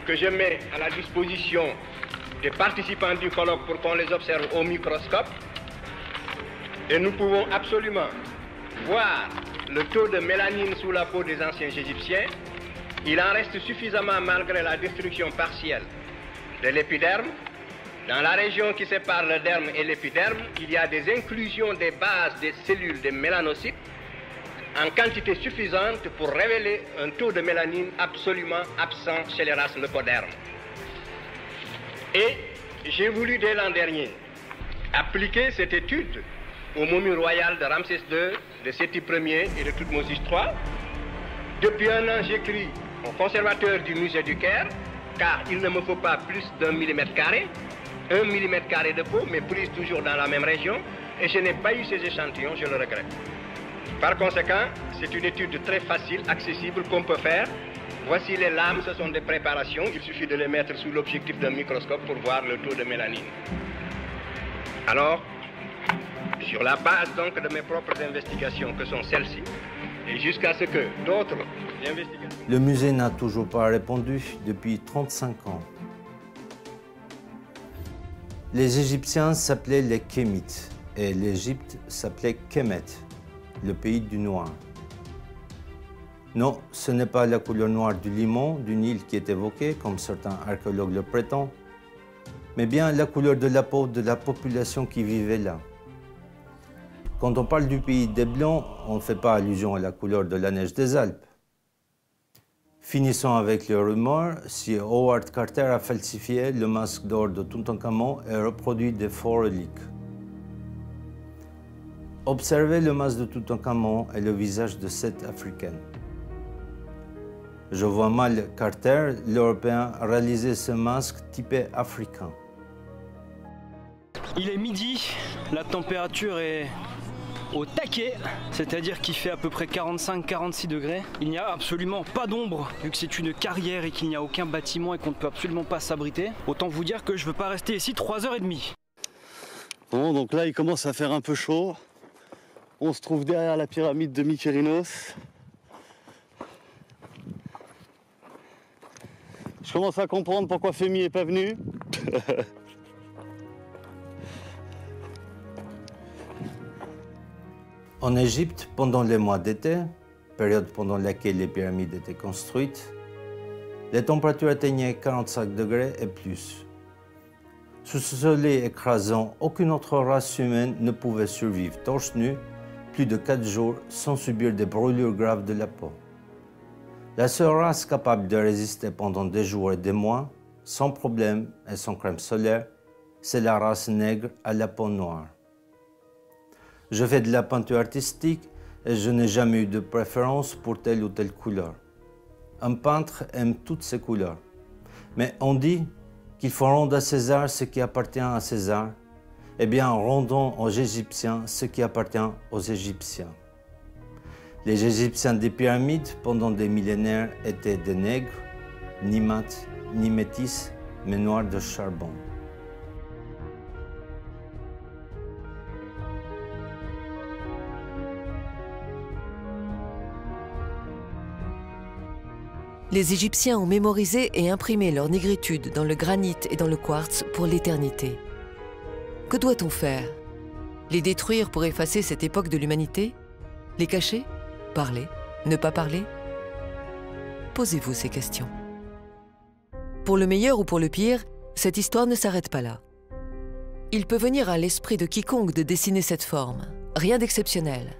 Que je mets à la disposition des participants du colloque pour qu'on les observe au microscope. Et nous pouvons absolument voir le taux de mélanine sous la peau des anciens Égyptiens. Il en reste suffisamment malgré la destruction partielle de l'épiderme. Dans la région qui sépare le derme et l'épiderme, il y a des inclusions des bases des cellules des mélanocytes en quantité suffisante pour révéler un taux de mélanine absolument absent chez les races leucodermes. Et j'ai voulu dès l'an dernier appliquer cette étude aux momies royales de Ramsès II, de Séti Ier et de Toutmoses III. Depuis un an, j'écris au conservateur du musée du Caire, car il ne me faut pas plus d'1 mm², 1 mm² de peau, mais prise toujours dans la même région, et je n'ai pas eu ces échantillons, je le regrette. Par conséquent, c'est une étude très facile, accessible, qu'on peut faire. Voici les lames, ce sont des préparations, il suffit de les mettre sous l'objectif d'un microscope pour voir le taux de mélanine. Alors, sur la base donc de mes propres investigations, que sont celles-ci, et jusqu'à ce que d'autres investigations... Le musée n'a toujours pas répondu depuis 35 ans. Les Égyptiens s'appelaient les Kémites et l'Égypte s'appelait Kemet, le pays du noir. Non, ce n'est pas la couleur noire du limon, du Nil qui est évoquée, comme certains archéologues le prétendent, mais bien la couleur de la peau de la population qui vivait là. Quand on parle du pays des Blancs, on ne fait pas allusion à la couleur de la neige des Alpes. Finissons avec les rumeurs, si Howard Carter a falsifié le masque d'or de Toutankhamon et reproduit des faux reliques. Observez le masque de Toutankhamon et le visage de cette Africaine. Je vois mal Carter, l'Européen, réaliser ce masque typé africain. Il est midi, la température est au taquet, c'est-à-dire qu'il fait à peu près 45-46 degrés. Il n'y a absolument pas d'ombre, vu que c'est une carrière et qu'il n'y a aucun bâtiment et qu'on ne peut absolument pas s'abriter. Autant vous dire que je ne veux pas rester ici 3h30. Bon, donc là il commence à faire un peu chaud. On se trouve derrière la pyramide de Mykérinos. Je commence à comprendre pourquoi Fémi n'est pas venu. En Égypte, pendant les mois d'été, période pendant laquelle les pyramides étaient construites, les températures atteignaient 45 degrés et plus. Sous ce soleil écrasant, aucune autre race humaine ne pouvait survivre torse nu plus de 4 jours sans subir des brûlures graves de la peau. La seule race capable de résister pendant des jours et des mois, sans problème et sans crème solaire, c'est la race nègre à la peau noire. Je fais de la peinture artistique et je n'ai jamais eu de préférence pour telle ou telle couleur. Un peintre aime toutes ces couleurs. Mais on dit qu'il faut rendre à César ce qui appartient à César. Eh bien, rendons aux Égyptiens ce qui appartient aux Égyptiens. Les Égyptiens des pyramides, pendant des millénaires, étaient des nègres, ni mat, ni métis, mais noirs de charbon. Les Égyptiens ont mémorisé et imprimé leur négritude dans le granit et dans le quartz pour l'éternité. Que doit-on faire? Les détruire pour effacer cette époque de l'humanité? Les cacher? Parler? Ne pas parler? Posez-vous ces questions. Pour le meilleur ou pour le pire, cette histoire ne s'arrête pas là. Il peut venir à l'esprit de quiconque de dessiner cette forme. Rien d'exceptionnel.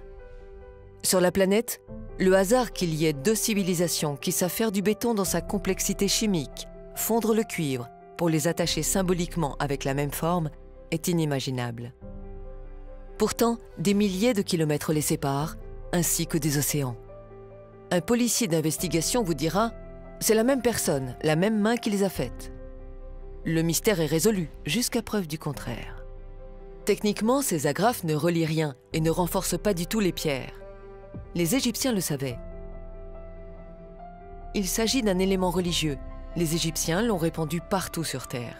Sur la planète, le hasard qu'il y ait 2 civilisations qui savent faire du béton dans sa complexité chimique, fondre le cuivre pour les attacher symboliquement avec la même forme, est inimaginable. Pourtant, des milliers de kilomètres les séparent, ainsi que des océans. Un policier d'investigation vous dira « c'est la même personne, la même main qui les a faites ». Le mystère est résolu, jusqu'à preuve du contraire. Techniquement, ces agrafes ne relient rien et ne renforcent pas du tout les pierres. Les Égyptiens le savaient. Il s'agit d'un élément religieux. Les Égyptiens l'ont répandu partout sur Terre.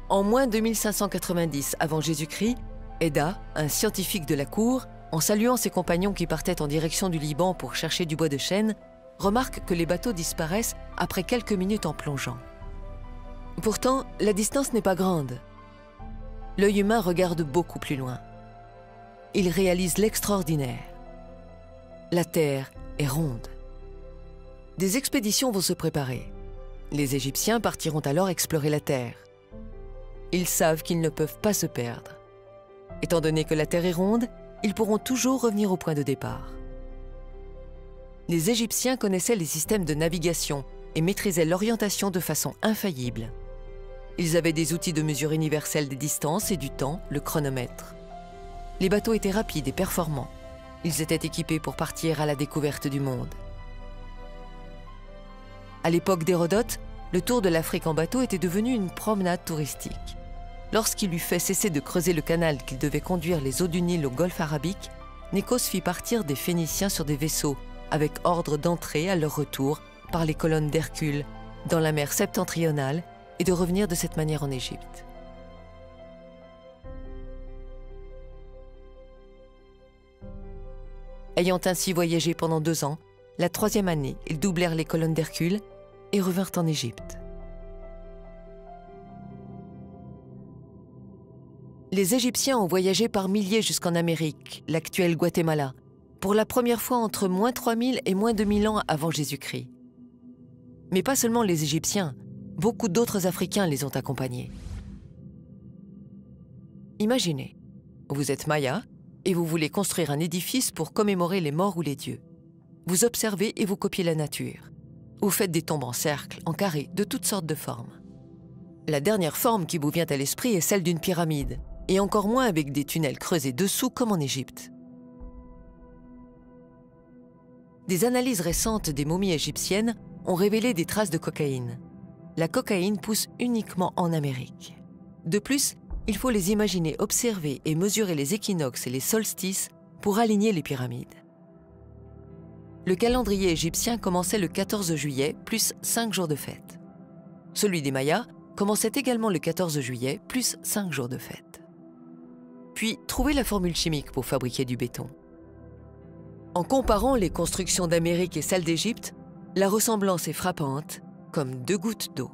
En moins 2590 avant Jésus-Christ, Eda, un scientifique de la cour, en saluant ses compagnons qui partaient en direction du Liban pour chercher du bois de chêne, remarque que les bateaux disparaissent après quelques minutes en plongeant. Pourtant, la distance n'est pas grande. L'œil humain regarde beaucoup plus loin. Il réalise l'extraordinaire. La Terre est ronde. Des expéditions vont se préparer. Les Égyptiens partiront alors explorer la Terre. Ils savent qu'ils ne peuvent pas se perdre. Étant donné que la Terre est ronde, ils pourront toujours revenir au point de départ. Les Égyptiens connaissaient les systèmes de navigation et maîtrisaient l'orientation de façon infaillible. Ils avaient des outils de mesure universelle des distances et du temps, le chronomètre. Les bateaux étaient rapides et performants. Ils étaient équipés pour partir à la découverte du monde. À l'époque d'Hérodote, le tour de l'Afrique en bateau était devenu une promenade touristique. Lorsqu'il eut fait cesser de creuser le canal qui devait conduire les eaux du Nil au golfe arabique, Nikos fit partir des Phéniciens sur des vaisseaux avec ordre d'entrer à leur retour par les colonnes d'Hercule dans la mer septentrionale et de revenir de cette manière en Égypte. Ayant ainsi voyagé pendant 2 ans, la 3e année, ils doublèrent les colonnes d'Hercule et revinrent en Égypte. Les Égyptiens ont voyagé par milliers jusqu'en Amérique, l'actuel Guatemala, pour la première fois entre moins 3000 et moins 2000 ans avant Jésus-Christ. Mais pas seulement les Égyptiens, beaucoup d'autres Africains les ont accompagnés. Imaginez, vous êtes Maya et vous voulez construire un édifice pour commémorer les morts ou les dieux. Vous observez et vous copiez la nature. Vous faites des tombes en cercle, en carré, de toutes sortes de formes. La dernière forme qui vous vient à l'esprit est celle d'une pyramide, et encore moins avec des tunnels creusés dessous comme en Égypte. Des analyses récentes des momies égyptiennes ont révélé des traces de cocaïne. La cocaïne pousse uniquement en Amérique. De plus, il faut les imaginer observer et mesurer les équinoxes et les solstices pour aligner les pyramides. Le calendrier égyptien commençait le 14 juillet, plus 5 jours de fête. Celui des Mayas commençait également le 14 juillet, plus 5 jours de fête. Puis, trouvez la formule chimique pour fabriquer du béton. En comparant les constructions d'Amérique et celles d'Égypte, la ressemblance est frappante, comme 2 gouttes d'eau.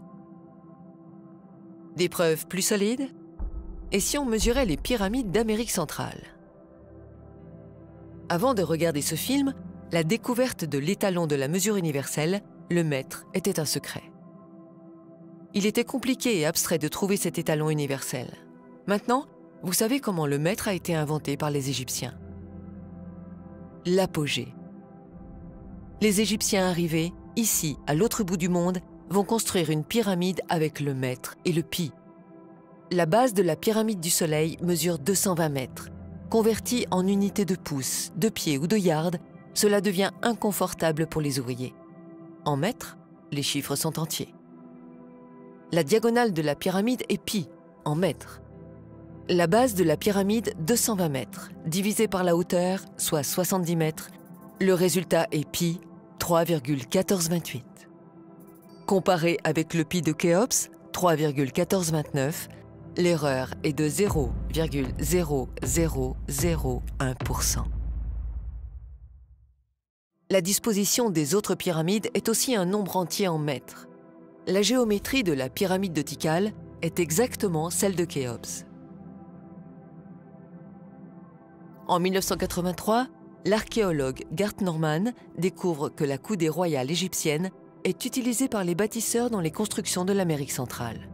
Des preuves plus solides? Et si on mesurait les pyramides d'Amérique centrale? Avant de regarder ce film, la découverte de l'étalon de la mesure universelle, le mètre, était un secret. Il était compliqué et abstrait de trouver cet étalon universel. Maintenant, vous savez comment le mètre a été inventé par les Égyptiens. L'apogée. Les Égyptiens arrivés, ici, à l'autre bout du monde, vont construire une pyramide avec le mètre et le pi. La base de la pyramide du Soleil mesure 220 mètres. Convertie en unités de pouces, de pieds ou de yards, cela devient inconfortable pour les ouvriers. En mètres, les chiffres sont entiers. La diagonale de la pyramide est pi, en mètres. La base de la pyramide, 220 mètres, divisé par la hauteur, soit 70 mètres. Le résultat est pi, 3,1428. Comparé avec le pi de Khéops, 3,1429, l'erreur est de 0,0001%. La disposition des autres pyramides est aussi un nombre entier en mètres. La géométrie de la pyramide de Tikal est exactement celle de Khéops. En 1983, l'archéologue Gart Norman découvre que la coudée royale égyptienne est utilisée par les bâtisseurs dans les constructions de l'Amérique centrale.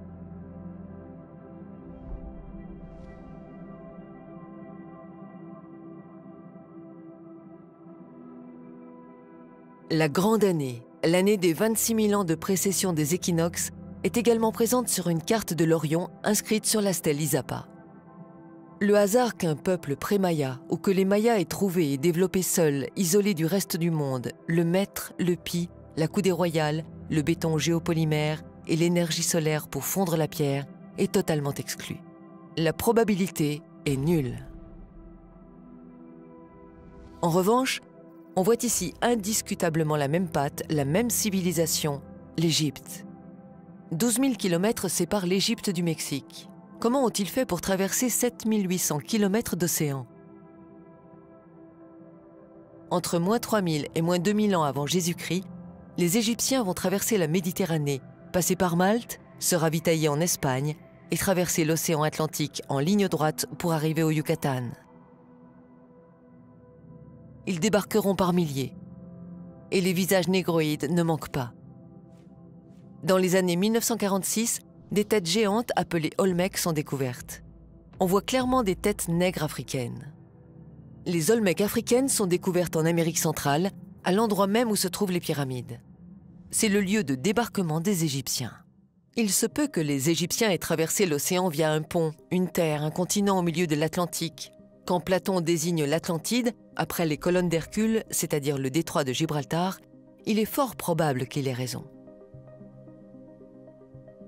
La grande année, l'année des 26 000 ans de précession des équinoxes, est également présente sur une carte de l'Orient inscrite sur la stèle Izapa. Le hasard qu'un peuple pré-maya ou que les Mayas aient trouvé et développé seuls, isolés du reste du monde, le mètre, le pi, la coudée royale, le béton géopolymère et l'énergie solaire pour fondre la pierre est totalement exclu. La probabilité est nulle. En revanche, on voit ici indiscutablement la même patte, la même civilisation, l'Égypte. 12 000 km séparent l'Égypte du Mexique. Comment ont-ils fait pour traverser 7 800 km d'océan? Entre moins 3000 et moins 2000 ans avant Jésus-Christ, les Égyptiens vont traverser la Méditerranée, passer par Malte, se ravitailler en Espagne et traverser l'océan Atlantique en ligne droite pour arriver au Yucatan. Ils débarqueront par milliers. Et les visages négroïdes ne manquent pas. Dans les années 1946, des têtes géantes appelées Olmecs sont découvertes. On voit clairement des têtes nègres africaines. Les Olmecs africaines sont découvertes en Amérique centrale, à l'endroit même où se trouvent les pyramides. C'est le lieu de débarquement des Égyptiens. Il se peut que les Égyptiens aient traversé l'océan via un pont, une terre, un continent au milieu de l'Atlantique. Quand Platon désigne l'Atlantide, après les colonnes d'Hercule, c'est-à-dire le détroit de Gibraltar, il est fort probable qu'il ait raison.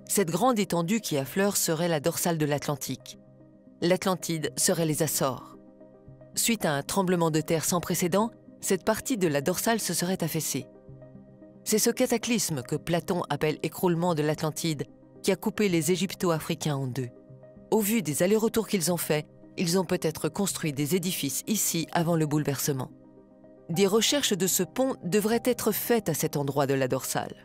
Cette grande étendue qui affleure serait la dorsale de l'Atlantique. L'Atlantide serait les Açores. Suite à un tremblement de terre sans précédent, cette partie de la dorsale se serait affaissée. C'est ce cataclysme que Platon appelle écroulement de l'Atlantide qui a coupé les Égypto-Africains en deux. Au vu des allers-retours qu'ils ont faits, ils ont peut-être construit des édifices ici avant le bouleversement. Des recherches de ce pont devraient être faites à cet endroit de la dorsale.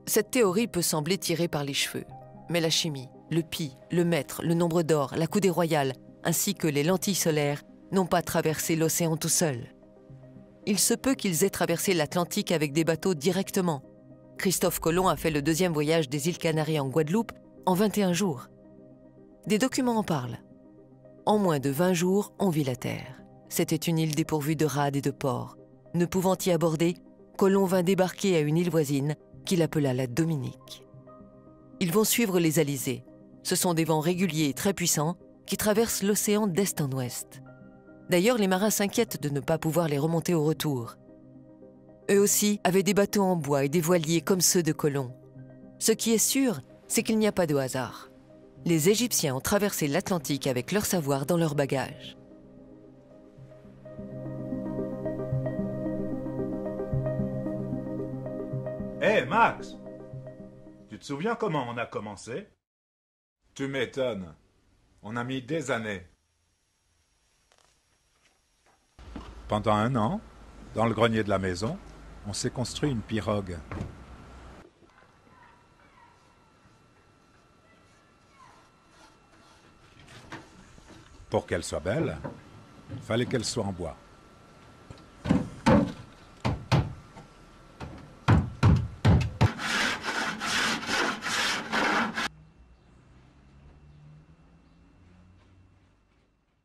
Cette théorie peut sembler tirée par les cheveux, mais la chimie, le pi, le mètre, le nombre d'or, la coudée royale, ainsi que les lentilles solaires n'ont pas traversé l'océan tout seuls. Il se peut qu'ils aient traversé l'Atlantique avec des bateaux directement. Christophe Colomb a fait le deuxième voyage des îles Canaries en Guadeloupe en 21 jours. Des documents en parlent. En moins de 20 jours, on vit la terre. C'était une île dépourvue de rades et de ports. Ne pouvant y aborder, Colomb vint débarquer à une île voisine qu'il appela la Dominique. Ils vont suivre les alizés. Ce sont des vents réguliers et très puissants qui traversent l'océan d'est en ouest. D'ailleurs, les marins s'inquiètent de ne pas pouvoir les remonter au retour. Eux aussi avaient des bateaux en bois et des voiliers comme ceux de Colomb. Ce qui est sûr, c'est qu'il n'y a pas de hasard. Les Égyptiens ont traversé l'Atlantique avec leur savoir dans leurs bagages. Hé, Max! Tu te souviens comment on a commencé? Tu m'étonnes. On a mis des années. Pendant 1 an, dans le grenier de la maison, on s'est construit une pirogue. Pour qu'elle soit belle, il fallait qu'elle soit en bois.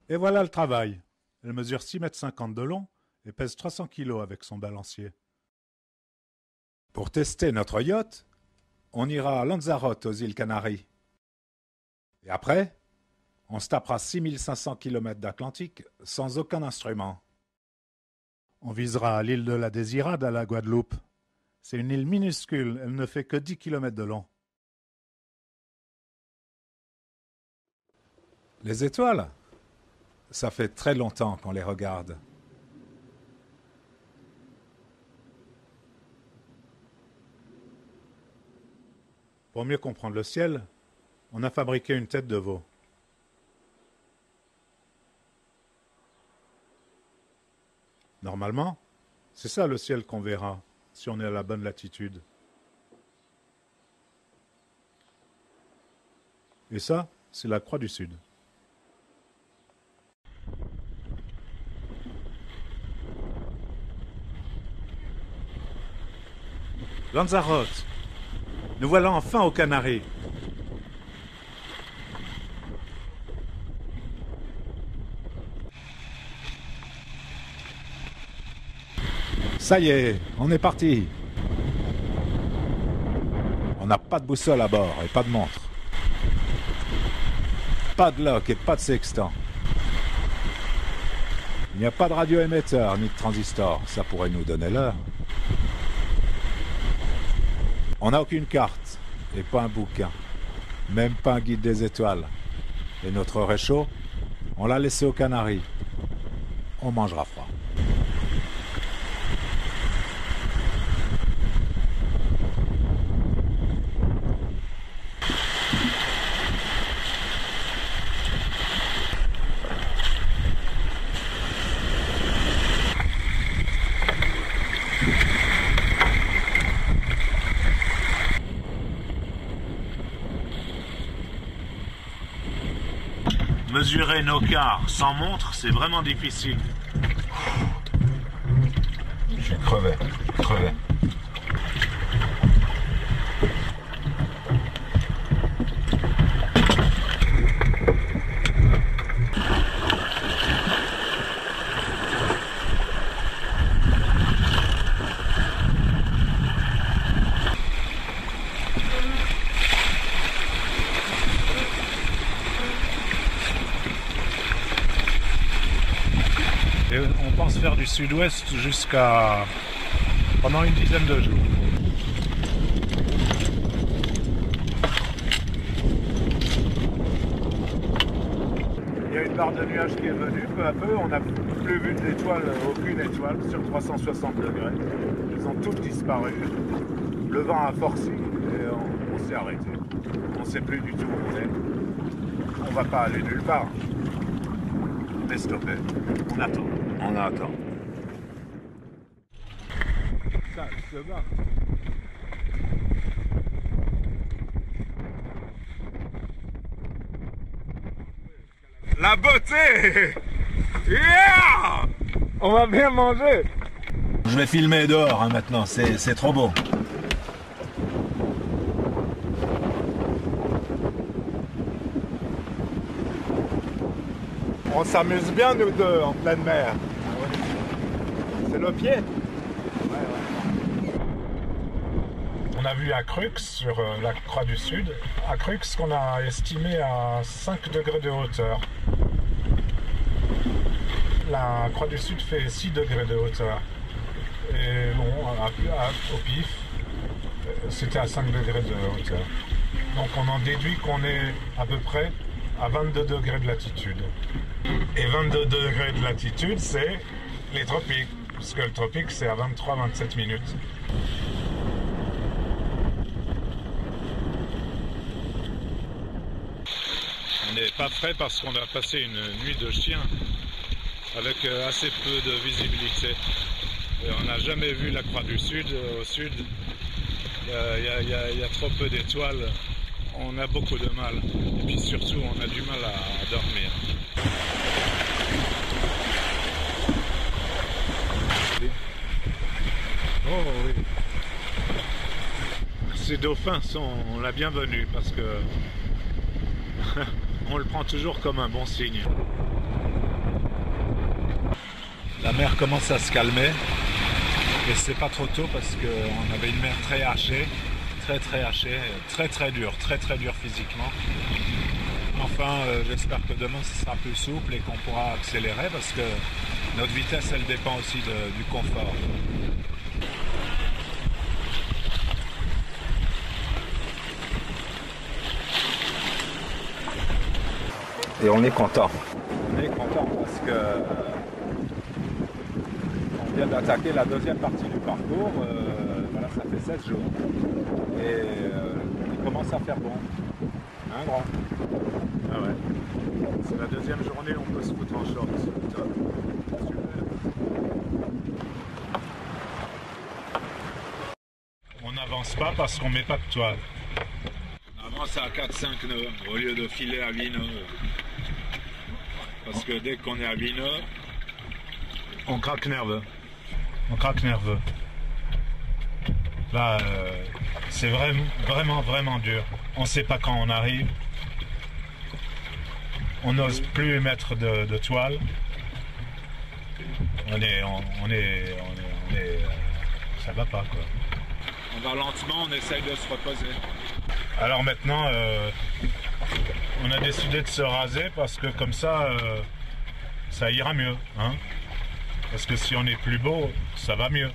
Et voilà le travail. Elle mesure 6,50 m de long et pèse 300 kg avec son balancier. Pour tester notre yacht, on ira à Lanzarote aux îles Canaries. Et après, on se tapera 6500 km d'Atlantique sans aucun instrument. On visera l'île de la Désirade à la Guadeloupe. C'est une île minuscule, elle ne fait que 10 km de long. Les étoiles, ça fait très longtemps qu'on les regarde. Pour mieux comprendre le ciel, on a fabriqué une tête de veau. Normalement, c'est ça le ciel qu'on verra si on est à la bonne latitude. Et ça, c'est la croix du Sud. Lanzarote. Nous voilà enfin aux Canaries. Ça y est, on est parti. On n'a pas de boussole à bord et pas de montre. Pas de lock et pas de sextant. Il n'y a pas de radioémetteur ni de transistor, ça pourrait nous donner l'heure. On n'a aucune carte et pas un bouquin, même pas un guide des étoiles. Et notre réchaud, on l'a laissé aux Canaries. On mangera froid. Mesurer nos quarts sans montre, c'est vraiment difficile. Je suis crevé. Et on pense faire du sud-ouest jusqu'à pendant une dizaine de jours. Il y a une barre de nuages qui est venue peu à peu. On n'a plus vu d'étoiles, aucune étoile sur 360 degrés. Elles ont toutes disparu. Le vent a forci et on s'est arrêté. On ne sait plus du tout où on est. On ne va pas aller nulle part. On est stoppé. On attend. Ça se bat. La beauté! Yeah! On va bien manger! Je vais filmer dehors maintenant, c'est trop beau. On s'amuse bien nous deux en pleine mer. C'est le pied. On a vu à Crux, sur la Croix du Sud, à Crux qu'on a estimé à 5 degrés de hauteur. La Croix du Sud fait 6 degrés de hauteur. Et bon, au pif, c'était à 5 degrés de hauteur. Donc on en déduit qu'on est à peu près à 22 degrés de latitude. Et 22 degrés de latitude, c'est les tropiques. Parce que le tropique, c'est à 23-27 minutes. On n'est pas prêt parce qu'on a passé une nuit de chien avec assez peu de visibilité. Et on n'a jamais vu la Croix du Sud. Au sud, il y a trop peu d'étoiles. On a beaucoup de mal. Et puis surtout, on a du mal à dormir. Oh oui. Ces dauphins sont la bienvenue parce que on le prend toujours comme un bon signe. La mer commence à se calmer et c'est pas trop tôt parce qu'on avait une mer très hachée, très dure physiquement. Enfin, j'espère que demain ce sera plus souple et qu'on pourra accélérer parce que notre vitesse elle dépend aussi du confort. Et on est content. On est content parce que on vient d'attaquer la deuxième partie du parcours. Voilà, ça fait 16 jours. Et il commence à faire bon. Un grand. Ah ouais. C'est la deuxième journée où on peut se foutre en short. Top. Super. On n'avance pas parce qu'on met pas de toile. On avance à 4-5 nœuds au lieu de filer à 8 nœuds. Parce que dès qu'on est à 8 nœuds, on craque nerveux. Là, c'est vraiment dur. On ne sait pas quand on arrive. On n'ose plus mettre de toile. Ça va pas quoi. On va lentement, on essaye de se reposer. Alors maintenant, on a décidé de se raser parce que comme ça, ça ira mieux. Hein, parce que si on est plus beau, ça va mieux.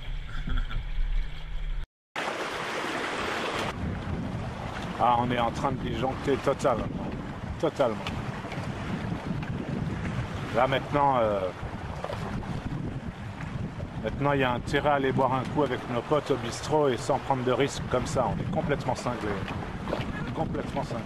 Ah, on est en train de disjoncter totalement. Là maintenant, il y a intérêt à aller boire un coup avec nos potes au bistrot et sans prendre de risques comme ça. On est complètement cinglés. Complètement cinglés.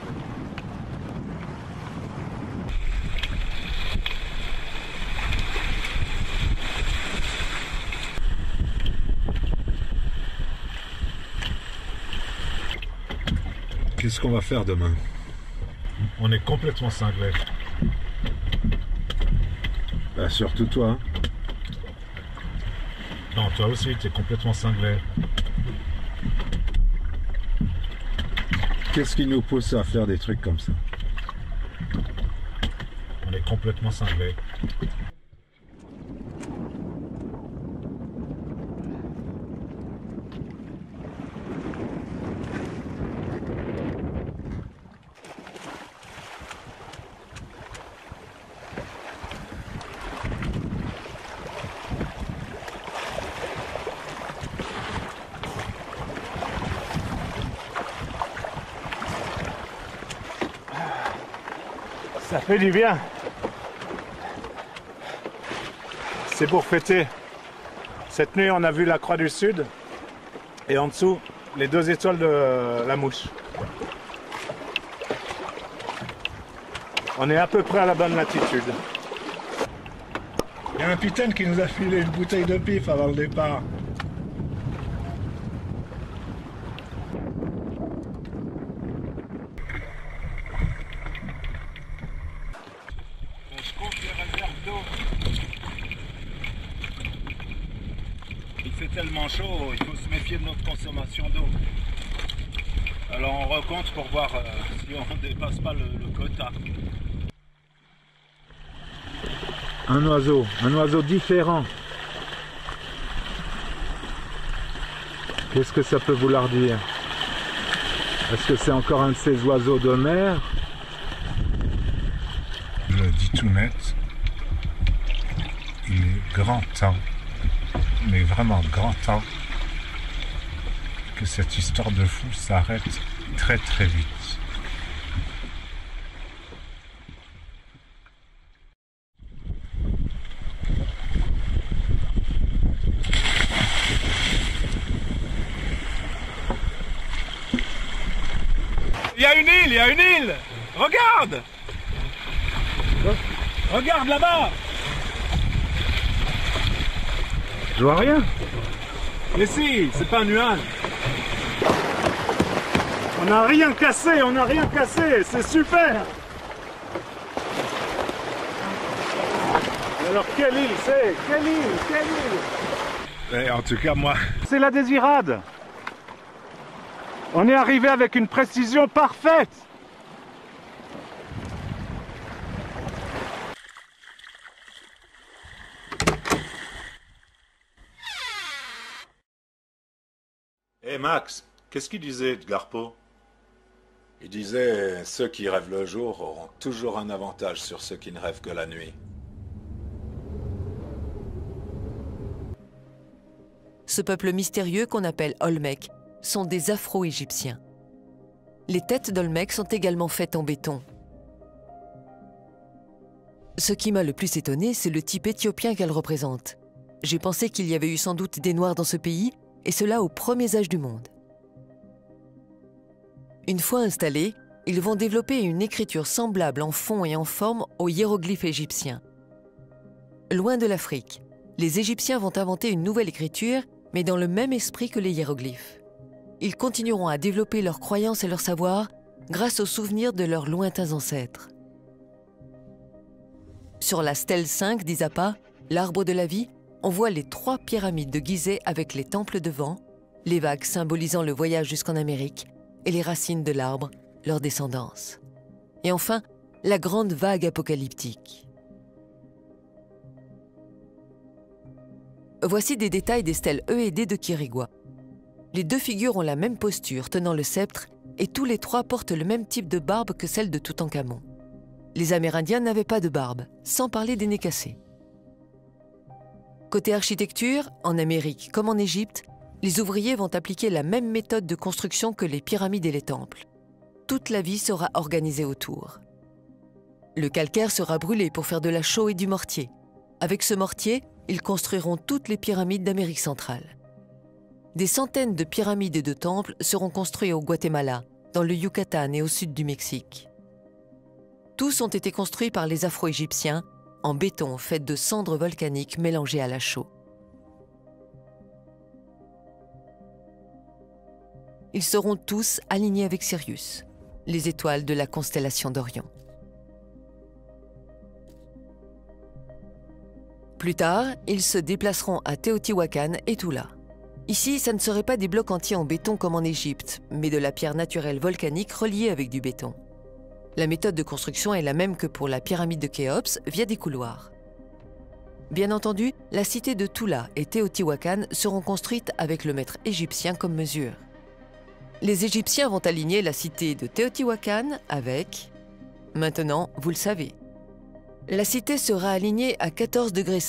Qu'est-ce qu'on va faire demain? On est complètement cinglés. Bah, surtout toi. Hein. Non, toi aussi, tu es complètement cinglé. Qu'est-ce qui nous pousse à faire des trucs comme ça? On est complètement cinglé. Ça fait du bien. C'est pour fêter. Cette nuit, on a vu la Croix du Sud et en dessous, les 2 étoiles de la Mouche. On est à peu près à la bonne latitude. Il y a un putain qui nous a filé une bouteille de pif avant le départ. Il fait tellement chaud, il faut se méfier de notre consommation d'eau. Alors on recompte pour voir si on ne dépasse pas le quota. Un oiseau différent. Qu'est-ce que ça peut vouloir dire? Est-ce que c'est encore un de ces oiseaux de mer? Je le dis tout net, il est grand temps, mais vraiment grand temps, que cette histoire de fou s'arrête très très vite. Il y a une île! Regarde! Regarde là-bas! Je vois rien. Mais si, c'est pas un nuage. On n'a rien cassé, c'est super! Alors quelle île c'est? Quelle île? En tout cas, moi... C'est la Désirade! On est arrivé avec une précision parfaite. Hé Max, qu'est-ce qu'il disait Edgar Poe? Il disait « Ceux qui rêvent le jour auront toujours un avantage sur ceux qui ne rêvent que la nuit ». Ce peuple mystérieux qu'on appelle Olmec sont des Afro-Égyptiens. Les têtes d'Olmec sont également faites en béton. Ce qui m'a le plus étonné, c'est le type éthiopien qu'elle représente. J'ai pensé qu'il y avait eu sans doute des Noirs dans ce pays, et cela aux premiers âges du monde. Une fois installés, ils vont développer une écriture semblable en fond et en forme aux hiéroglyphes égyptiens. Loin de l'Afrique, les Égyptiens vont inventer une nouvelle écriture, mais dans le même esprit que les hiéroglyphes. Ils continueront à développer leurs croyances et leur savoir grâce aux souvenirs de leurs lointains ancêtres. Sur la stèle 5 d'Izapa, l'arbre de la vie, on voit les 3 pyramides de Gizeh avec les temples devant, les vagues symbolisant le voyage jusqu'en Amérique et les racines de l'arbre, leur descendance. Et enfin, la grande vague apocalyptique. Voici des détails des stèles E et D de Quirigua. Les 2 figures ont la même posture, tenant le sceptre, et tous les 3 portent le même type de barbe que celle de Toutankhamon. Les Amérindiens n'avaient pas de barbe, sans parler des nez cassés. Côté architecture, en Amérique comme en Égypte, les ouvriers vont appliquer la même méthode de construction que les pyramides et les temples. Toute la vie sera organisée autour. Le calcaire sera brûlé pour faire de la chaux et du mortier. Avec ce mortier, ils construiront toutes les pyramides d'Amérique centrale. Des centaines de pyramides et de temples seront construits au Guatemala, dans le Yucatan et au sud du Mexique. Tous ont été construits par les Afro-Égyptiens en béton fait de cendres volcaniques mélangées à la chaux. Ils seront tous alignés avec Sirius, les étoiles de la constellation d'Orion. Plus tard, ils se déplaceront à Teotihuacan et Tula. Ici, ça ne serait pas des blocs entiers en béton comme en Égypte, mais de la pierre naturelle volcanique reliée avec du béton. La méthode de construction est la même que pour la pyramide de Khéops, via des couloirs. Bien entendu, la cité de Tula et Teotihuacan seront construites avec le mètre égyptien comme mesure. Les Égyptiens vont aligner la cité de Teotihuacan avec... Maintenant, vous le savez. La cité sera alignée à 14,7 degrés,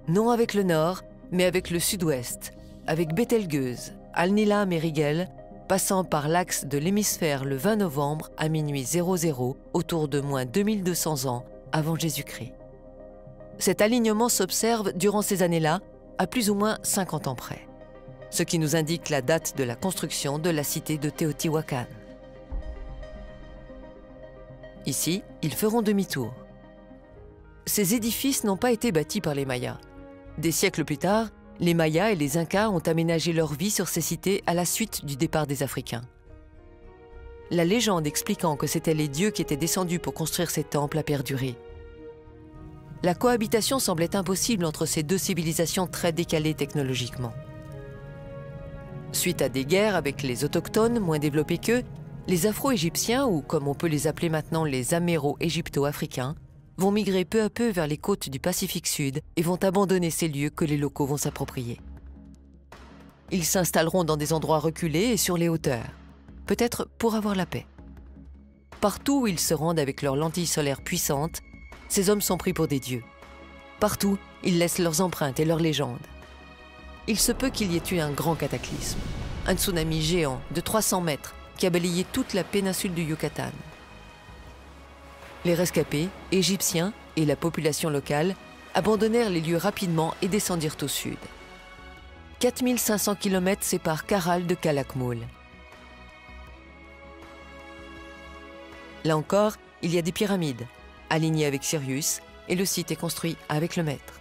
non avec le nord, mais avec le sud-ouest, avec Bételgeuse, Al-Nila Mérigel, passant par l'axe de l'hémisphère le 20 novembre à minuit 00, autour de moins 2200 ans avant Jésus-Christ. Cet alignement s'observe durant ces années-là, à plus ou moins 50 ans près, ce qui nous indique la date de la construction de la cité de Teotihuacan. Ici, ils feront demi-tour. Ces édifices n'ont pas été bâtis par les Mayas. Des siècles plus tard, les Mayas et les Incas ont aménagé leur vie sur ces cités à la suite du départ des Africains. La légende expliquant que c'étaient les dieux qui étaient descendus pour construire ces temples a perduré. La cohabitation semblait impossible entre ces deux civilisations très décalées technologiquement. Suite à des guerres avec les autochtones moins développés qu'eux, les Afro-Égyptiens, ou comme on peut les appeler maintenant les Améro-Égypto-Africains, vont migrer peu à peu vers les côtes du Pacifique Sud et vont abandonner ces lieux que les locaux vont s'approprier. Ils s'installeront dans des endroits reculés et sur les hauteurs, peut-être pour avoir la paix. Partout où ils se rendent avec leurs lentilles solaires puissantes, ces hommes sont pris pour des dieux. Partout, ils laissent leurs empreintes et leurs légendes. Il se peut qu'il y ait eu un grand cataclysme, un tsunami géant de 300 mètres qui a balayé toute la péninsule du Yucatan. Les rescapés, égyptiens et la population locale abandonnèrent les lieux rapidement et descendirent au sud. 4500 km séparent Caral de Calakmul. Là encore, il y a des pyramides, alignées avec Sirius, et le site est construit avec le maître.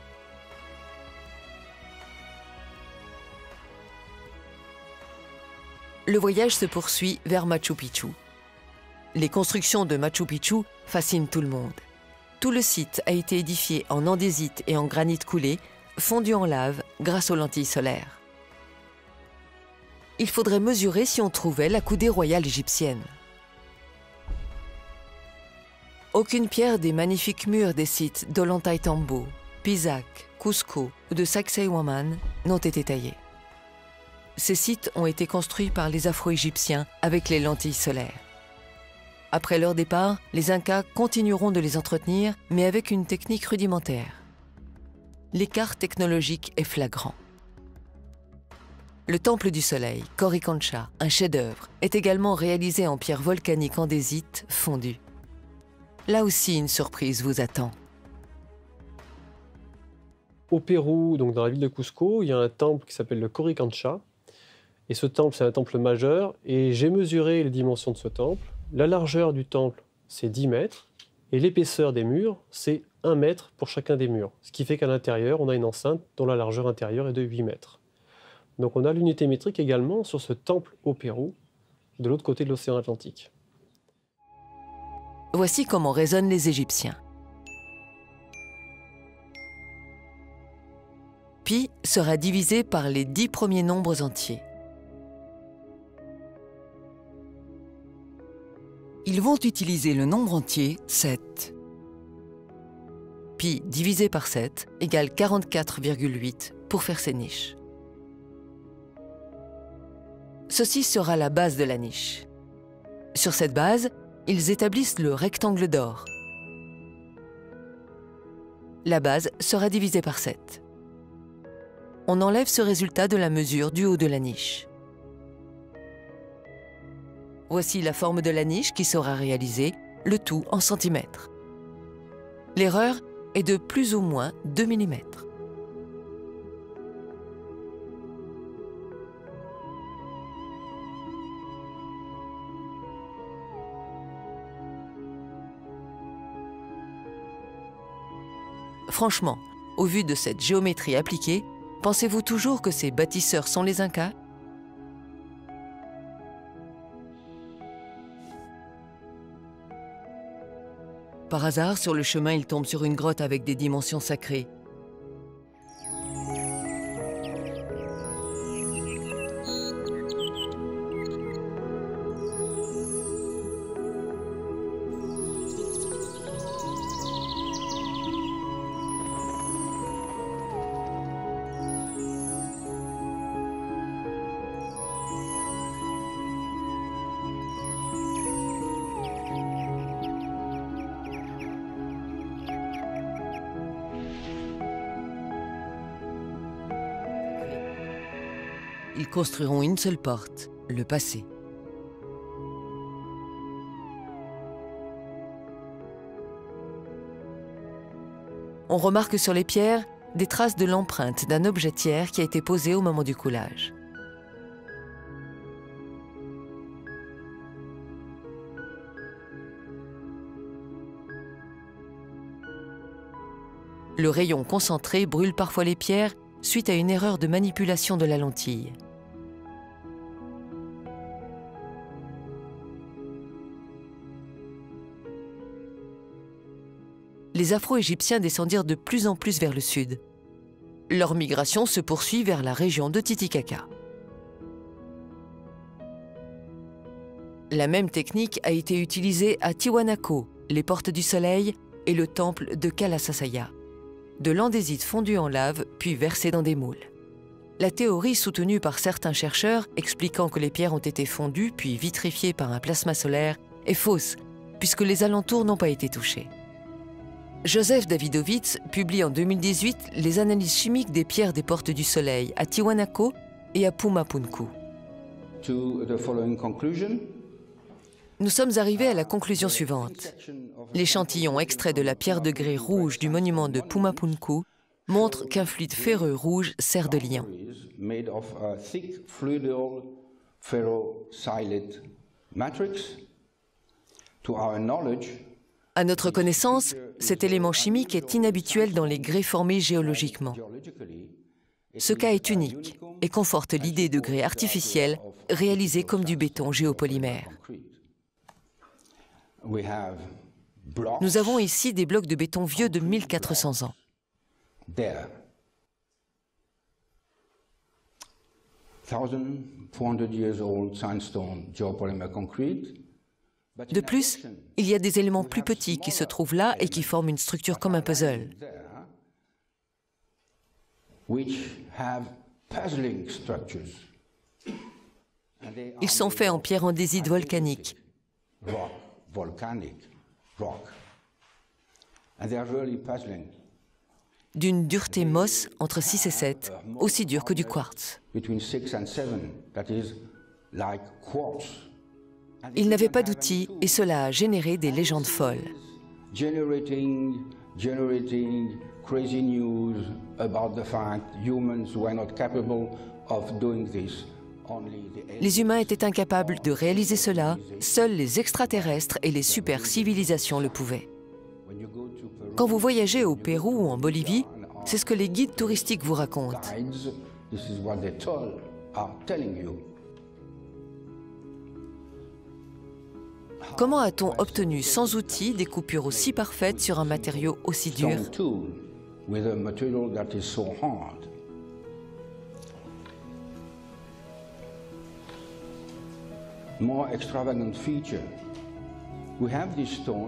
Le voyage se poursuit vers Machu Picchu. Les constructions de Machu Picchu fascinent tout le monde. Tout le site a été édifié en andésite et en granit coulé, fondu en lave grâce aux lentilles solaires. Il faudrait mesurer si on trouvait la coudée royale égyptienne. Aucune pierre des magnifiques murs des sites d'Ollantaytambo, Pisac, Cusco ou de Sacsayhuaman n'ont été taillées. Ces sites ont été construits par les Afro-Égyptiens avec les lentilles solaires. Après leur départ, les Incas continueront de les entretenir, mais avec une technique rudimentaire. L'écart technologique est flagrant. Le temple du soleil, Coricancha, un chef-d'œuvre, est également réalisé en pierre volcanique andésite fondue. Là aussi, une surprise vous attend. Au Pérou, donc dans la ville de Cusco, il y a un temple qui s'appelle le Coricancha. Et ce temple, c'est un temple majeur. Et j'ai mesuré les dimensions de ce temple. La largeur du temple, c'est 10 mètres. Et l'épaisseur des murs, c'est 1 mètre pour chacun des murs. Ce qui fait qu'à l'intérieur, on a une enceinte dont la largeur intérieure est de 8 mètres. Donc on a l'unité métrique également sur ce temple au Pérou, de l'autre côté de l'océan Atlantique. Voici comment raisonnent les Égyptiens. Pi sera divisé par les 10 premiers nombres entiers. Ils vont utiliser le nombre entier 7. Pi divisé par 7 égale 44,8 pour faire ces niches. Ceci sera la base de la niche. Sur cette base, ils établissent le rectangle d'or. La base sera divisée par 7. On enlève ce résultat de la mesure du haut de la niche. Voici la forme de la niche qui sera réalisée, le tout en centimètres. L'erreur est de plus ou moins 2 mm. Franchement, au vu de cette géométrie appliquée, pensez-vous toujours que ces bâtisseurs sont les Incas? Par hasard, sur le chemin, il tombe sur une grotte avec des dimensions sacrées. Ils construiront une seule porte, le passé. On remarque sur les pierres des traces de l'empreinte d'un objet tiers qui a été posé au moment du coulage. Le rayon concentré brûle parfois les pierres suite à une erreur de manipulation de la lentille. Les Afro-Égyptiens descendirent de plus en plus vers le sud. Leur migration se poursuit vers la région de Titicaca. La même technique a été utilisée à Tiwanaku, les portes du soleil et le temple de Kalasasaya. De l'andésite fondu en lave puis versé dans des moules. La théorie soutenue par certains chercheurs expliquant que les pierres ont été fondues puis vitrifiées par un plasma solaire est fausse, puisque les alentours n'ont pas été touchés. Joseph Davidovits publie en 2018 les analyses chimiques des pierres des portes du soleil à Tiwanaku et à Pumapunku. Nous sommes arrivés à la conclusion suivante. L'échantillon extrait de la pierre de grès rouge du monument de Pumapunku montre qu'un fluide ferreux rouge sert de liant. À notre connaissance, cet élément chimique est inhabituel dans les grès formés géologiquement. Ce cas est unique et conforte l'idée de grès artificiel réalisé comme du béton géopolymère. Nous avons ici des blocs de béton vieux de 1400 ans. De plus, il y a des éléments plus petits qui se trouvent là et qui forment une structure comme un puzzle. Ils sont faits en pierre andésite volcanique. D'une dureté Mohs entre 6 et 7, aussi dure que du quartz. Ils n'avaient pas d'outils et cela a généré des légendes folles. Les humains étaient incapables de réaliser cela, seuls les extraterrestres et les super-civilisations le pouvaient. Quand vous voyagez au Pérou ou en Bolivie, c'est ce que les guides touristiques vous racontent. Comment a-t-on obtenu sans outils des coupures aussi parfaites sur un matériau aussi dur?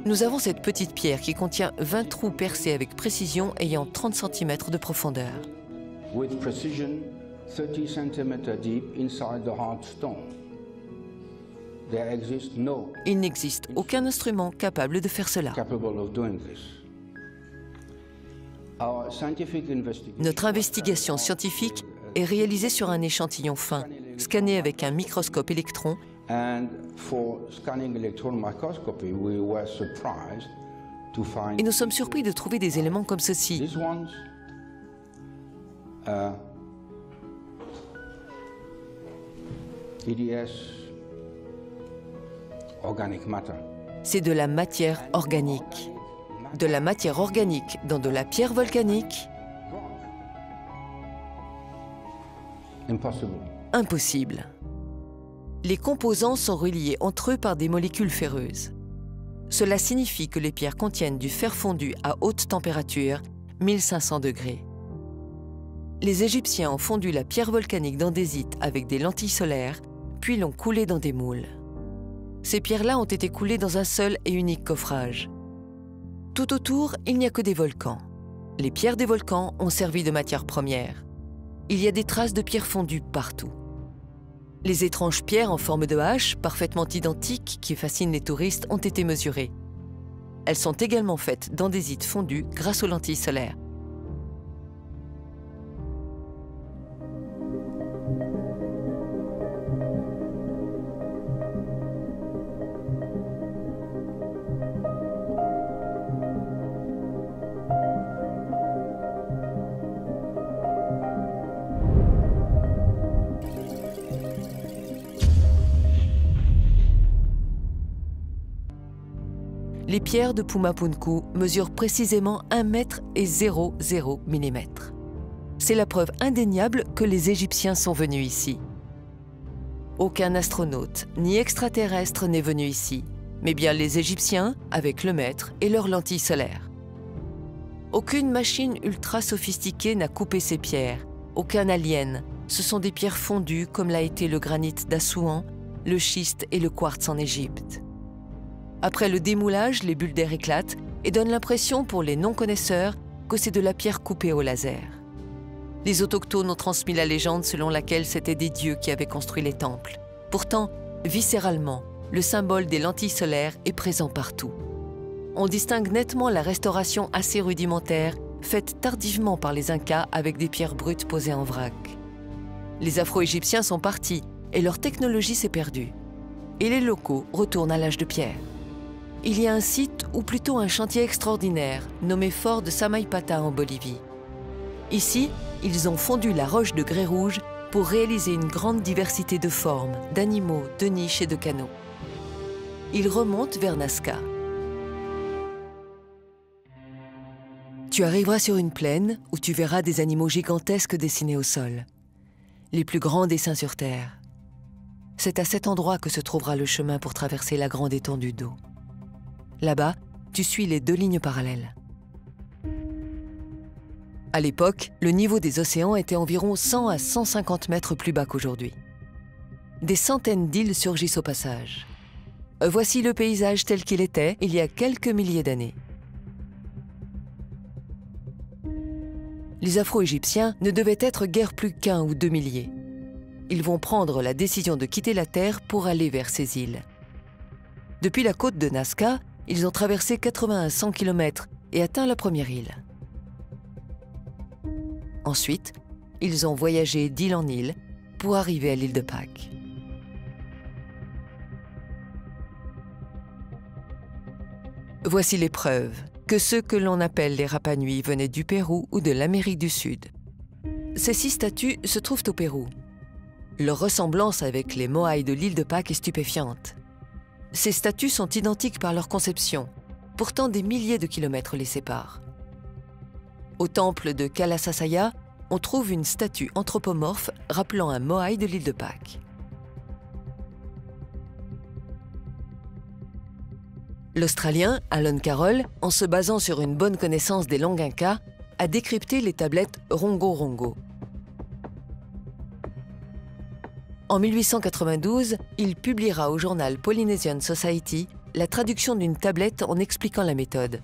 Nous avons cette petite pierre qui contient 20 trous percés avec précision ayant 30 cm de profondeur. Il n'existe aucun instrument capable de faire cela. Notre investigation scientifique est réalisée sur un échantillon fin, scanné avec un microscope électron. Et nous sommes surpris de trouver des éléments comme ceci. C'est de la matière organique. De la matière organique dans de la pierre volcanique? Impossible. Les composants sont reliés entre eux par des molécules ferreuses. Cela signifie que les pierres contiennent du fer fondu à haute température, 1500 degrés. Les Égyptiens ont fondu la pierre volcanique d'andésite avec des lentilles solaires, puis l'ont coulée dans des moules. Ces pierres-là ont été coulées dans un seul et unique coffrage. Tout autour, il n'y a que des volcans. Les pierres des volcans ont servi de matière première. Il y a des traces de pierres fondues partout. Les étranges pierres en forme de hache, parfaitement identiques, qui fascinent les touristes, ont été mesurées. Elles sont également faites d'andésite fondue grâce aux lentilles solaires. Les pierres de Pumapunku mesurent précisément 1 mètre et 0,0 mm. C'est la preuve indéniable que les Égyptiens sont venus ici. Aucun astronaute ni extraterrestre n'est venu ici, mais bien les Égyptiens avec le maître et leurs lentilles solaires. Aucune machine ultra sophistiquée n'a coupé ces pierres, aucun alien. Ce sont des pierres fondues comme l'a été le granit d'Assouan, le schiste et le quartz en Égypte. Après le démoulage, les bulles d'air éclatent et donnent l'impression pour les non-connaisseurs que c'est de la pierre coupée au laser. Les autochtones ont transmis la légende selon laquelle c'étaient des dieux qui avaient construit les temples. Pourtant, viscéralement, le symbole des lentilles solaires est présent partout. On distingue nettement la restauration assez rudimentaire, faite tardivement par les Incas avec des pierres brutes posées en vrac. Les Afro-Égyptiens sont partis et leur technologie s'est perdue. Et les locaux retournent à l'âge de pierre. Il y a un site, ou plutôt un chantier extraordinaire, nommé Fort de Samaipata en Bolivie. Ici, ils ont fondu la roche de grès rouge pour réaliser une grande diversité de formes, d'animaux, de niches et de canaux. Ils remontent vers Nazca. Tu arriveras sur une plaine où tu verras des animaux gigantesques dessinés au sol, les plus grands dessins sur Terre. C'est à cet endroit que se trouvera le chemin pour traverser la grande étendue d'eau. Là-bas, tu suis les 2 lignes parallèles. À l'époque, le niveau des océans était environ 100 à 150 mètres plus bas qu'aujourd'hui. Des centaines d'îles surgissent au passage. Voici le paysage tel qu'il était il y a quelques milliers d'années. Les Afro-Égyptiens ne devaient être guère plus qu'1 ou 2 milliers. Ils vont prendre la décision de quitter la Terre pour aller vers ces îles. Depuis la côte de Nazca, ils ont traversé 80 à 100 km et atteint la première île. Ensuite, ils ont voyagé d'île en île pour arriver à l'île de Pâques. Voici les preuves que ceux que l'on appelle les Rapa Nui venaient du Pérou ou de l'Amérique du Sud. Ces 6 statues se trouvent au Pérou. Leur ressemblance avec les Moai de l'île de Pâques est stupéfiante. Ces statues sont identiques par leur conception, pourtant des milliers de kilomètres les séparent. Au temple de Kalasasaya, on trouve une statue anthropomorphe rappelant un Moai de l'île de Pâques. L'Australien Alan Carroll, en se basant sur une bonne connaissance des langues incas, a décrypté les tablettes Rongo-Rongo. En 1892, il publiera au journal Polynesian Society la traduction d'une tablette en expliquant la méthode.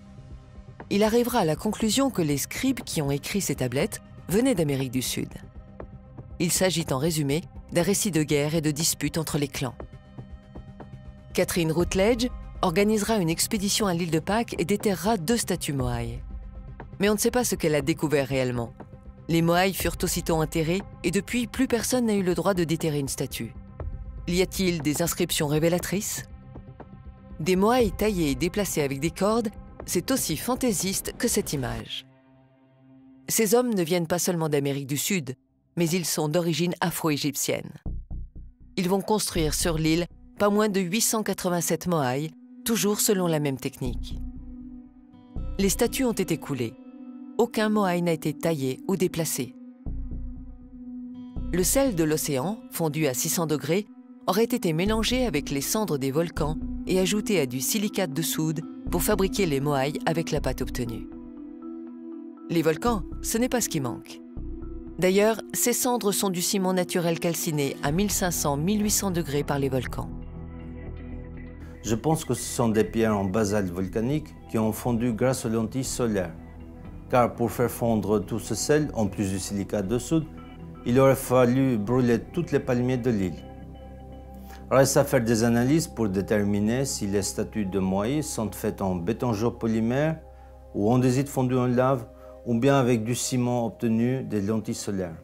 Il arrivera à la conclusion que les scribes qui ont écrit ces tablettes venaient d'Amérique du Sud. Il s'agit en résumé d'un récit de guerre et de disputes entre les clans. Catherine Routledge organisera une expédition à l'île de Pâques et déterrera 2 statues Moai. Mais on ne sait pas ce qu'elle a découvert réellement. Les Moai furent aussitôt enterrés et depuis, plus personne n'a eu le droit de déterrer une statue. Y a-t-il des inscriptions révélatrices? Des Moai taillés et déplacés avec des cordes C'est aussi fantaisiste que cette image. Ces hommes ne viennent pas seulement d'Amérique du Sud, mais ils sont d'origine afro-égyptienne. Ils vont construire sur l'île pas moins de 887 moaïs, toujours selon la même technique. Les statues ont été coulées. Aucun moaï n'a été taillé ou déplacé. Le sel de l'océan, fondu à 600 degrés, aurait été mélangé avec les cendres des volcans et ajouté à du silicate de soude pour fabriquer les moaïs avec la pâte obtenue. Les volcans, ce n'est pas ce qui manque. D'ailleurs, ces cendres sont du ciment naturel calciné à 1500-1800 degrés par les volcans. Je pense que ce sont des pierres en basalte volcanique qui ont fondu grâce aux lentilles solaires. Car pour faire fondre tout ce sel, en plus du silicate de soude, il aurait fallu brûler toutes les palmiers de l'île. Reste à faire des analyses pour déterminer si les statues de moaïs sont faites en béton géopolymère ou andésite fondu en lave ou bien avec du ciment obtenu des lentilles solaires.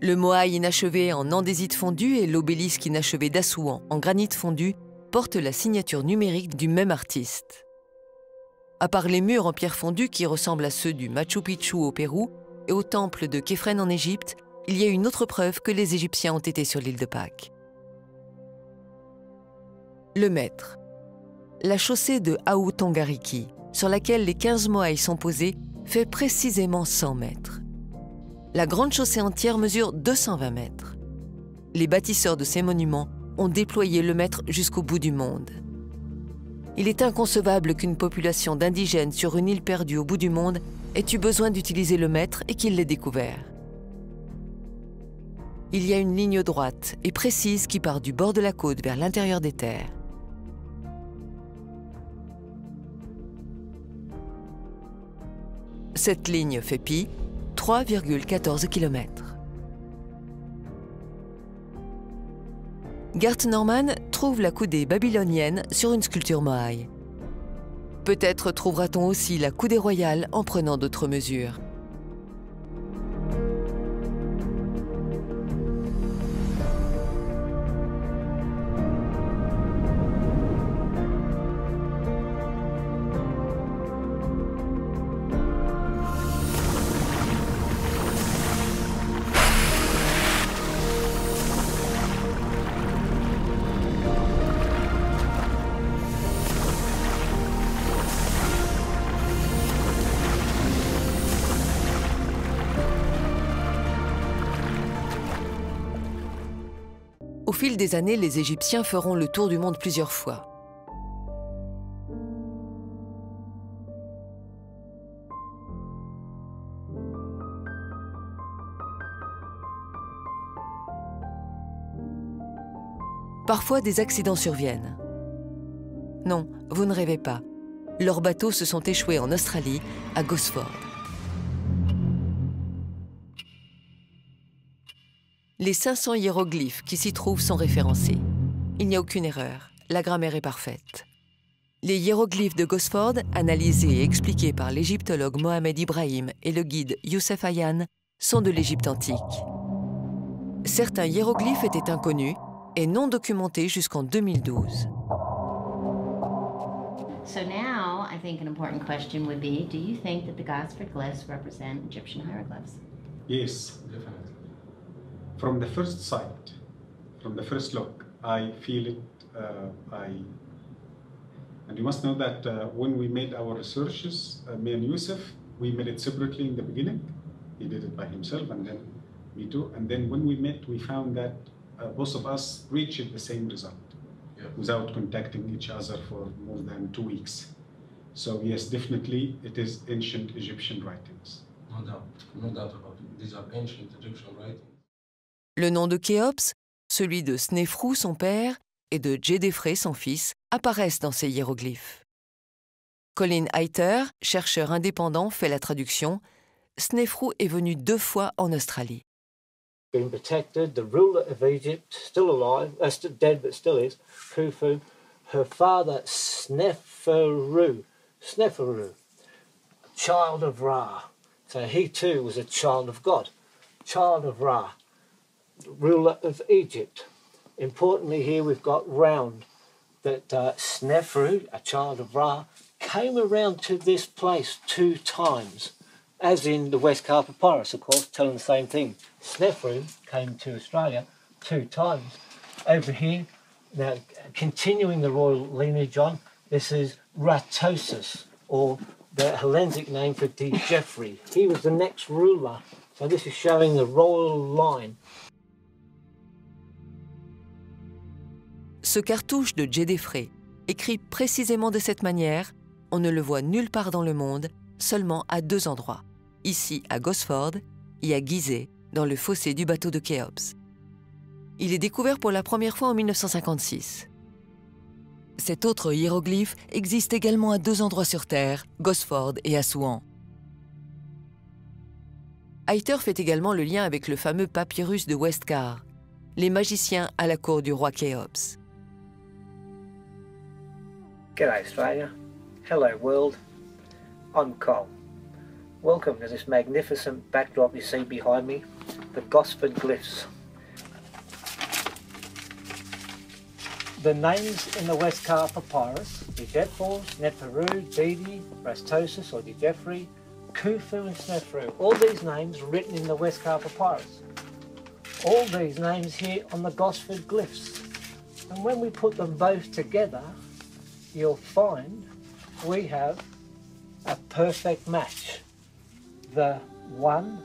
Le moaï inachevé en andésite fondu et l'obélisque inachevé d'Assouan en granit fondu portent la signature numérique du même artiste. À part les murs en pierre fondue qui ressemblent à ceux du Machu Picchu au Pérou et au temple de Képhren en Égypte, il y a une autre preuve que les Égyptiens ont été sur l'île de Pâques. Le Maître. La chaussée de Aoutongariki, sur laquelle les 15 moaïs sont posés, fait précisément 100 mètres. La grande chaussée entière mesure 220 mètres. Les bâtisseurs de ces monuments ont déployé le Maître jusqu'au bout du monde. Il est inconcevable qu'une population d'indigènes sur une île perdue au bout du monde ait eu besoin d'utiliser le Maître et qu'il l'ait découvert. Il y a une ligne droite et précise qui part du bord de la côte vers l'intérieur des terres. Cette ligne fait pi 3,14 km. Gert Norman trouve la coudée babylonienne sur une sculpture moaï. Peut-être trouvera-t-on aussi la coudée royale en prenant d'autres mesures. Au fil des années, les Égyptiens feront le tour du monde plusieurs fois. Parfois, des accidents surviennent. Non, vous ne rêvez pas. Leurs bateaux se sont échoués en Australie, à Gosford. Les 500 hiéroglyphes qui s'y trouvent sont référencés. Il n'y a aucune erreur, la grammaire est parfaite. Les hiéroglyphes de Gosford, analysés et expliqués par l'égyptologue Mohamed Ibrahim et le guide Youssef Ayyan, sont de l'Égypte antique. Certains hiéroglyphes étaient inconnus et non documentés jusqu'en 2012. So now, I think an important question would be, do you think that the Gosford glyphs represent Egyptian hieroglyphs? Yes, definitely. From the first sight, from the first look, I feel it. And you must know that when we made our researches, me and Youssef, we made it separately in the beginning. He did it by himself, and then me too. And then when we met, we found that both of us reached the same result without contacting each other for more than 2 weeks. So yes, definitely, it is ancient Egyptian writings. No doubt about it. These are ancient Egyptian writings. Le nom de Khéops, celui de Snéfrou, son père, et de Djedefré, son fils, apparaissent dans ces hiéroglyphes. Colin Hayter, chercheur indépendant, fait la traduction. Snéfrou est venu 2 fois en Australie. Been protected, the ruler of Egypt, still alive, dead but still is, Khufu, her father Sneferu, child of Ra. So he too was a child of God, child of Ra, ruler of Egypt. Importantly here we've got round, that Snefru, a child of Ra, came around to this place 2 times, as in the Westcar Papyrus, of course, telling the same thing. Snefru came to Australia 2 times. Over here, now continuing the royal lineage on, this is Ratosis, or the Hellenic name for Djeffrey. He was the next ruler, so this is showing the royal line. Ce cartouche de Djedefre, écrit précisément de cette manière, on ne le voit nulle part dans le monde, seulement à 2 endroits, ici à Gosford et à Gizeh, dans le fossé du bateau de Khéops. Il est découvert pour la première fois en 1956. Cet autre hiéroglyphe existe également à 2 endroits sur Terre, Gosford et Assouan. Hayter fait également le lien avec le fameux papyrus de Westcar, les magiciens à la cour du roi Khéops. G'day Australia, hello world, I'm Cole. Welcome to this magnificent backdrop you see behind me, the Gosford glyphs. The names in the Westcar Papyrus, Djeffor, Sneferu, Didi, Rastosis or Djeffrey, Khufu and Snefru, all these names written in the Westcar Papyrus. All these names here on the Gosford glyphs. And when we put them both together, you'll find we have a perfect match. The 1,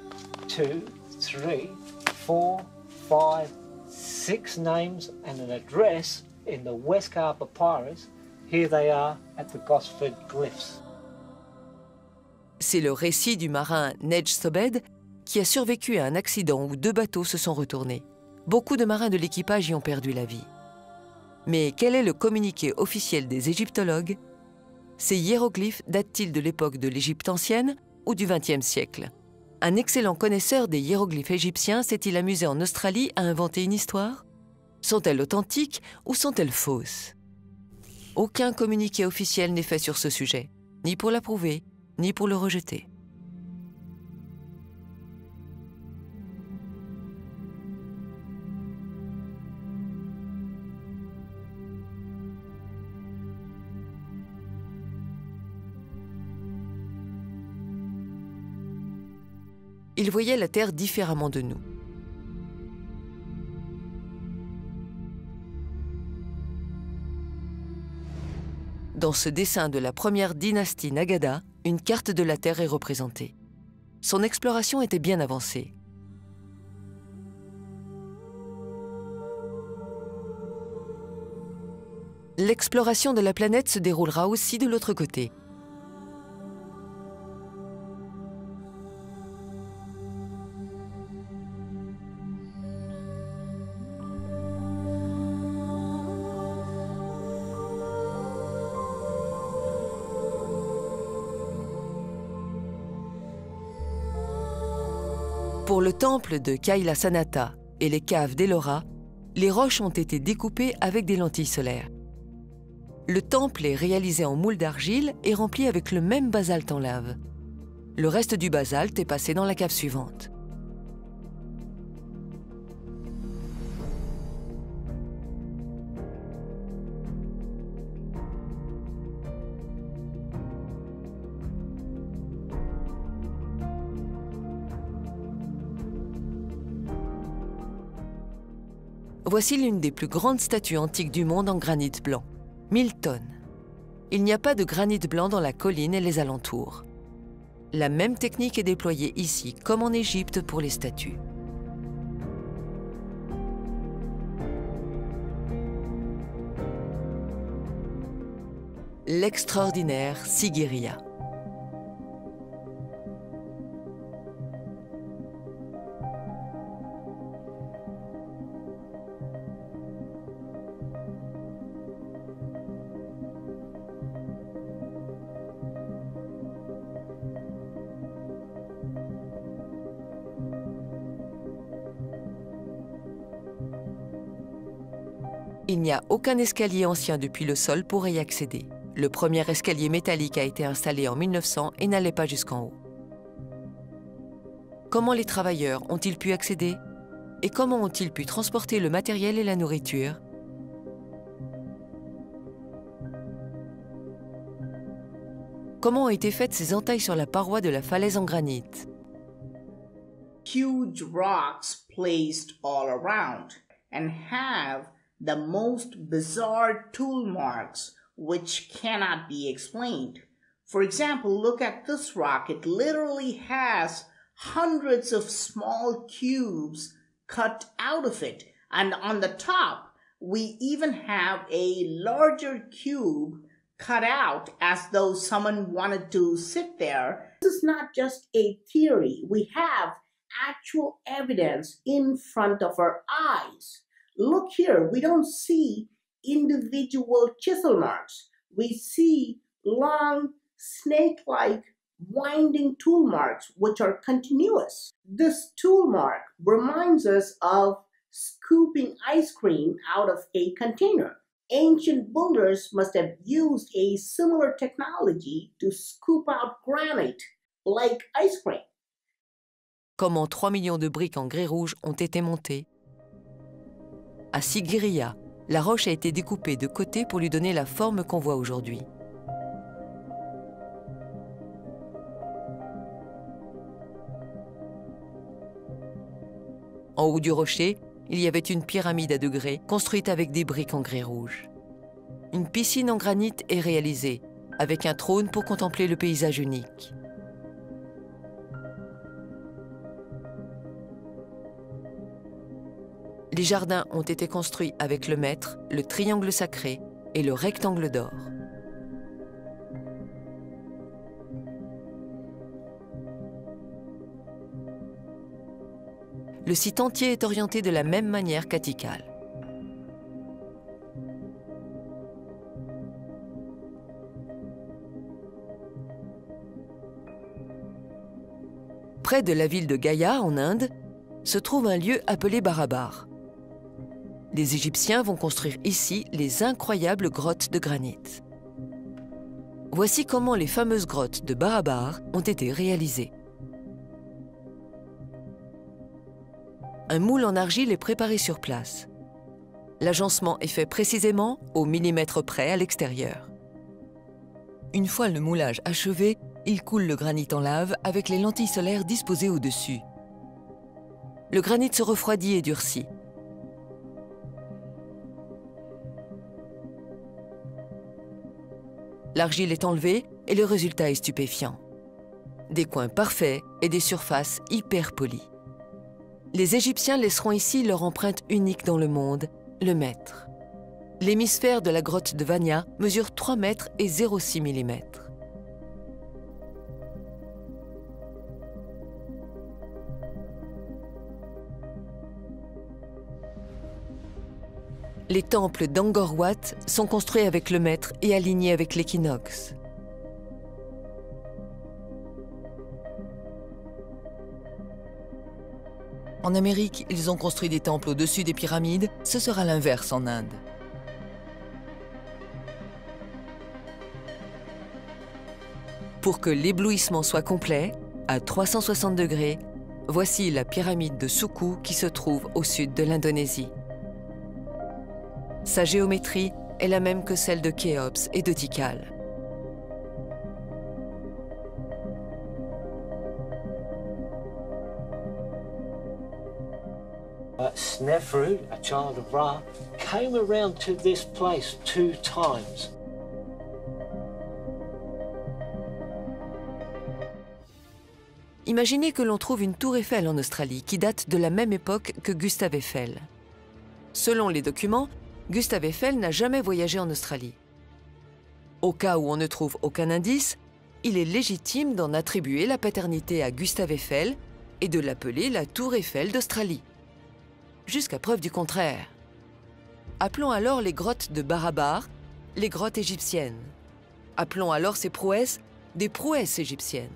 2, 3, 4, 5, 6 names and an address in the Westcar Papyrus, here they are at the Gosford glyphs. C'est le récit du marin Nedj Sobed qui a survécu à un accident où 2 bateaux se sont retournés. Beaucoup de marins de l'équipage y ont perdu la vie. Mais quel est le communiqué officiel des égyptologues? Ces hiéroglyphes datent-ils de l'époque de l'Égypte ancienne ou du XXe siècle? Un excellent connaisseur des hiéroglyphes égyptiens s'est-il amusé en Australie à inventer une histoire? Sont-elles authentiques ou sont-elles fausses? Aucun communiqué officiel n'est fait sur ce sujet, ni pour l'approuver, ni pour le rejeter. Ils voyaient la Terre différemment de nous. Dans ce dessin de la première dynastie Nagada, une carte de la Terre est représentée. Son exploration était bien avancée. L'exploration de la planète se déroulera aussi de l'autre côté. Pour le temple de Kailasanata et les caves d'Ellora, les roches ont été découpées avec des lentilles solaires. Le temple est réalisé en moule d'argile et rempli avec le même basalte en lave. Le reste du basalte est passé dans la cave suivante. Voici l'une des plus grandes statues antiques du monde en granit blanc, 1000 tonnes. Il n'y a pas de granit blanc dans la colline et les alentours. La même technique est déployée ici, comme en Égypte pour les statues. L'extraordinaire Sigiriya. Il n'y a aucun escalier ancien depuis le sol pour y accéder. Le premier escalier métallique a été installé en 1900 et n'allait pas jusqu'en haut. Comment les travailleurs ont-ils pu accéder? Et comment ont-ils pu transporter le matériel et la nourriture? comment ont été faites ces entailles sur la paroi de la falaise en granit. Huge rocks placed all around and have the most bizarre tool marks which cannot be explained. For example, look at this rock. It literally has hundreds of small cubes cut out of it. And on the top, we even have a larger cube cut out as though someone wanted to sit there. This is not just a theory. We have actual evidence in front of our eyes. Look here, we don't see individual chisel marks. We see long, snake-like, winding tool marks, which are continuous. This tool mark reminds us of scooping ice cream out of a container. Ancient builders must have used a similar technology to scoop out granite like ice cream. Comment 3 millions de briques en grès rouge ont été montées? À Sigiriya, la roche a été découpée de côté pour lui donner la forme qu'on voit aujourd'hui. En haut du rocher, il y avait une pyramide à degrés construite avec des briques en grès rouge. Une piscine en granit est réalisée, avec un trône pour contempler le paysage unique. Les jardins ont été construits avec le mètre, le triangle sacré et le rectangle d'or. Le site entier est orienté de la même manière qu'à Tikal. Près de la ville de Gaya, en Inde, se trouve un lieu appelé Barabar. Les Égyptiens vont construire ici les incroyables grottes de granit. Voici comment les fameuses grottes de Barabar ont été réalisées. Un moule en argile est préparé sur place. L'agencement est fait précisément au millimètre près à l'extérieur. Une fois le moulage achevé, il coule le granit en lave avec les lentilles solaires disposées au-dessus. Le granit se refroidit et durcit. L'argile est enlevée et le résultat est stupéfiant. Des coins parfaits et des surfaces hyper polies. Les Égyptiens laisseront ici leur empreinte unique dans le monde, le mètre. L'hémisphère de la grotte de Vanya mesure 3 mètres et 0,6 mm. Les temples d'Angkor Wat sont construits avec le mètre et alignés avec l'équinoxe. En Amérique, ils ont construit des temples au-dessus des pyramides. Ce sera l'inverse en Inde. Pour que l'éblouissement soit complet, à 360 degrés, voici la pyramide de Suku qui se trouve au sud de l'Indonésie. Sa géométrie est la même que celle de Khéops et de Tikal. Snefru, a child of Ra, came around to this place 2 times. Imaginez que l'on trouve une tour Eiffel en Australie qui date de la même époque que Gustave Eiffel. Selon les documents, Gustave Eiffel n'a jamais voyagé en Australie. Au cas où on ne trouve aucun indice, il est légitime d'en attribuer la paternité à Gustave Eiffel et de l'appeler la tour Eiffel d'Australie. Jusqu'à preuve du contraire. Appelons alors les grottes de Barabar les grottes égyptiennes. Appelons alors ces prouesses des prouesses égyptiennes.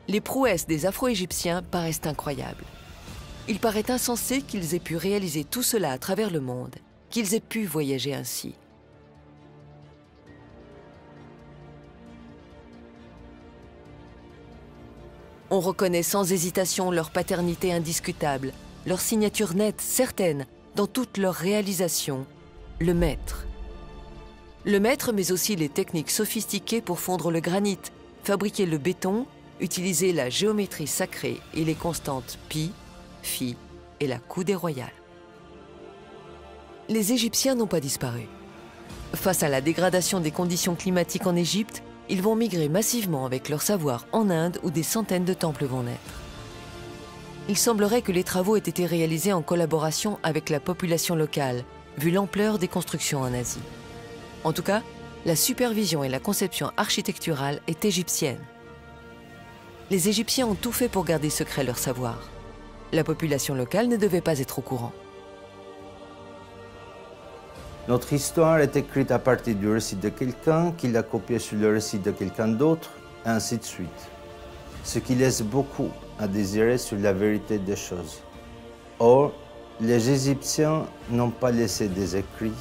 Les prouesses des Afro-Égyptiens paraissent incroyables. Il paraît insensé qu'ils aient pu réaliser tout cela à travers le monde, qu'ils aient pu voyager ainsi. On reconnaît sans hésitation leur paternité indiscutable, leur signature nette, certaine, dans toutes leurs réalisations, le maître. Le maître, mais aussi les techniques sophistiquées pour fondre le granit, fabriquer le béton, utiliser la géométrie sacrée et les constantes pi, phi et la coudée royale. Les Égyptiens n'ont pas disparu. Face à la dégradation des conditions climatiques en Égypte, ils vont migrer massivement avec leur savoir en Inde où des centaines de temples vont naître. Il semblerait que les travaux aient été réalisés en collaboration avec la population locale, vu l'ampleur des constructions en Asie. En tout cas, la supervision et la conception architecturale est égyptienne. Les Égyptiens ont tout fait pour garder secret leur savoir. La population locale ne devait pas être au courant. Notre histoire est écrite à partir du récit de quelqu'un qui l'a copié sur le récit de quelqu'un d'autre, et ainsi de suite. Ce qui laisse beaucoup à désirer sur la vérité des choses. Or, les Égyptiens n'ont pas laissé des écrits,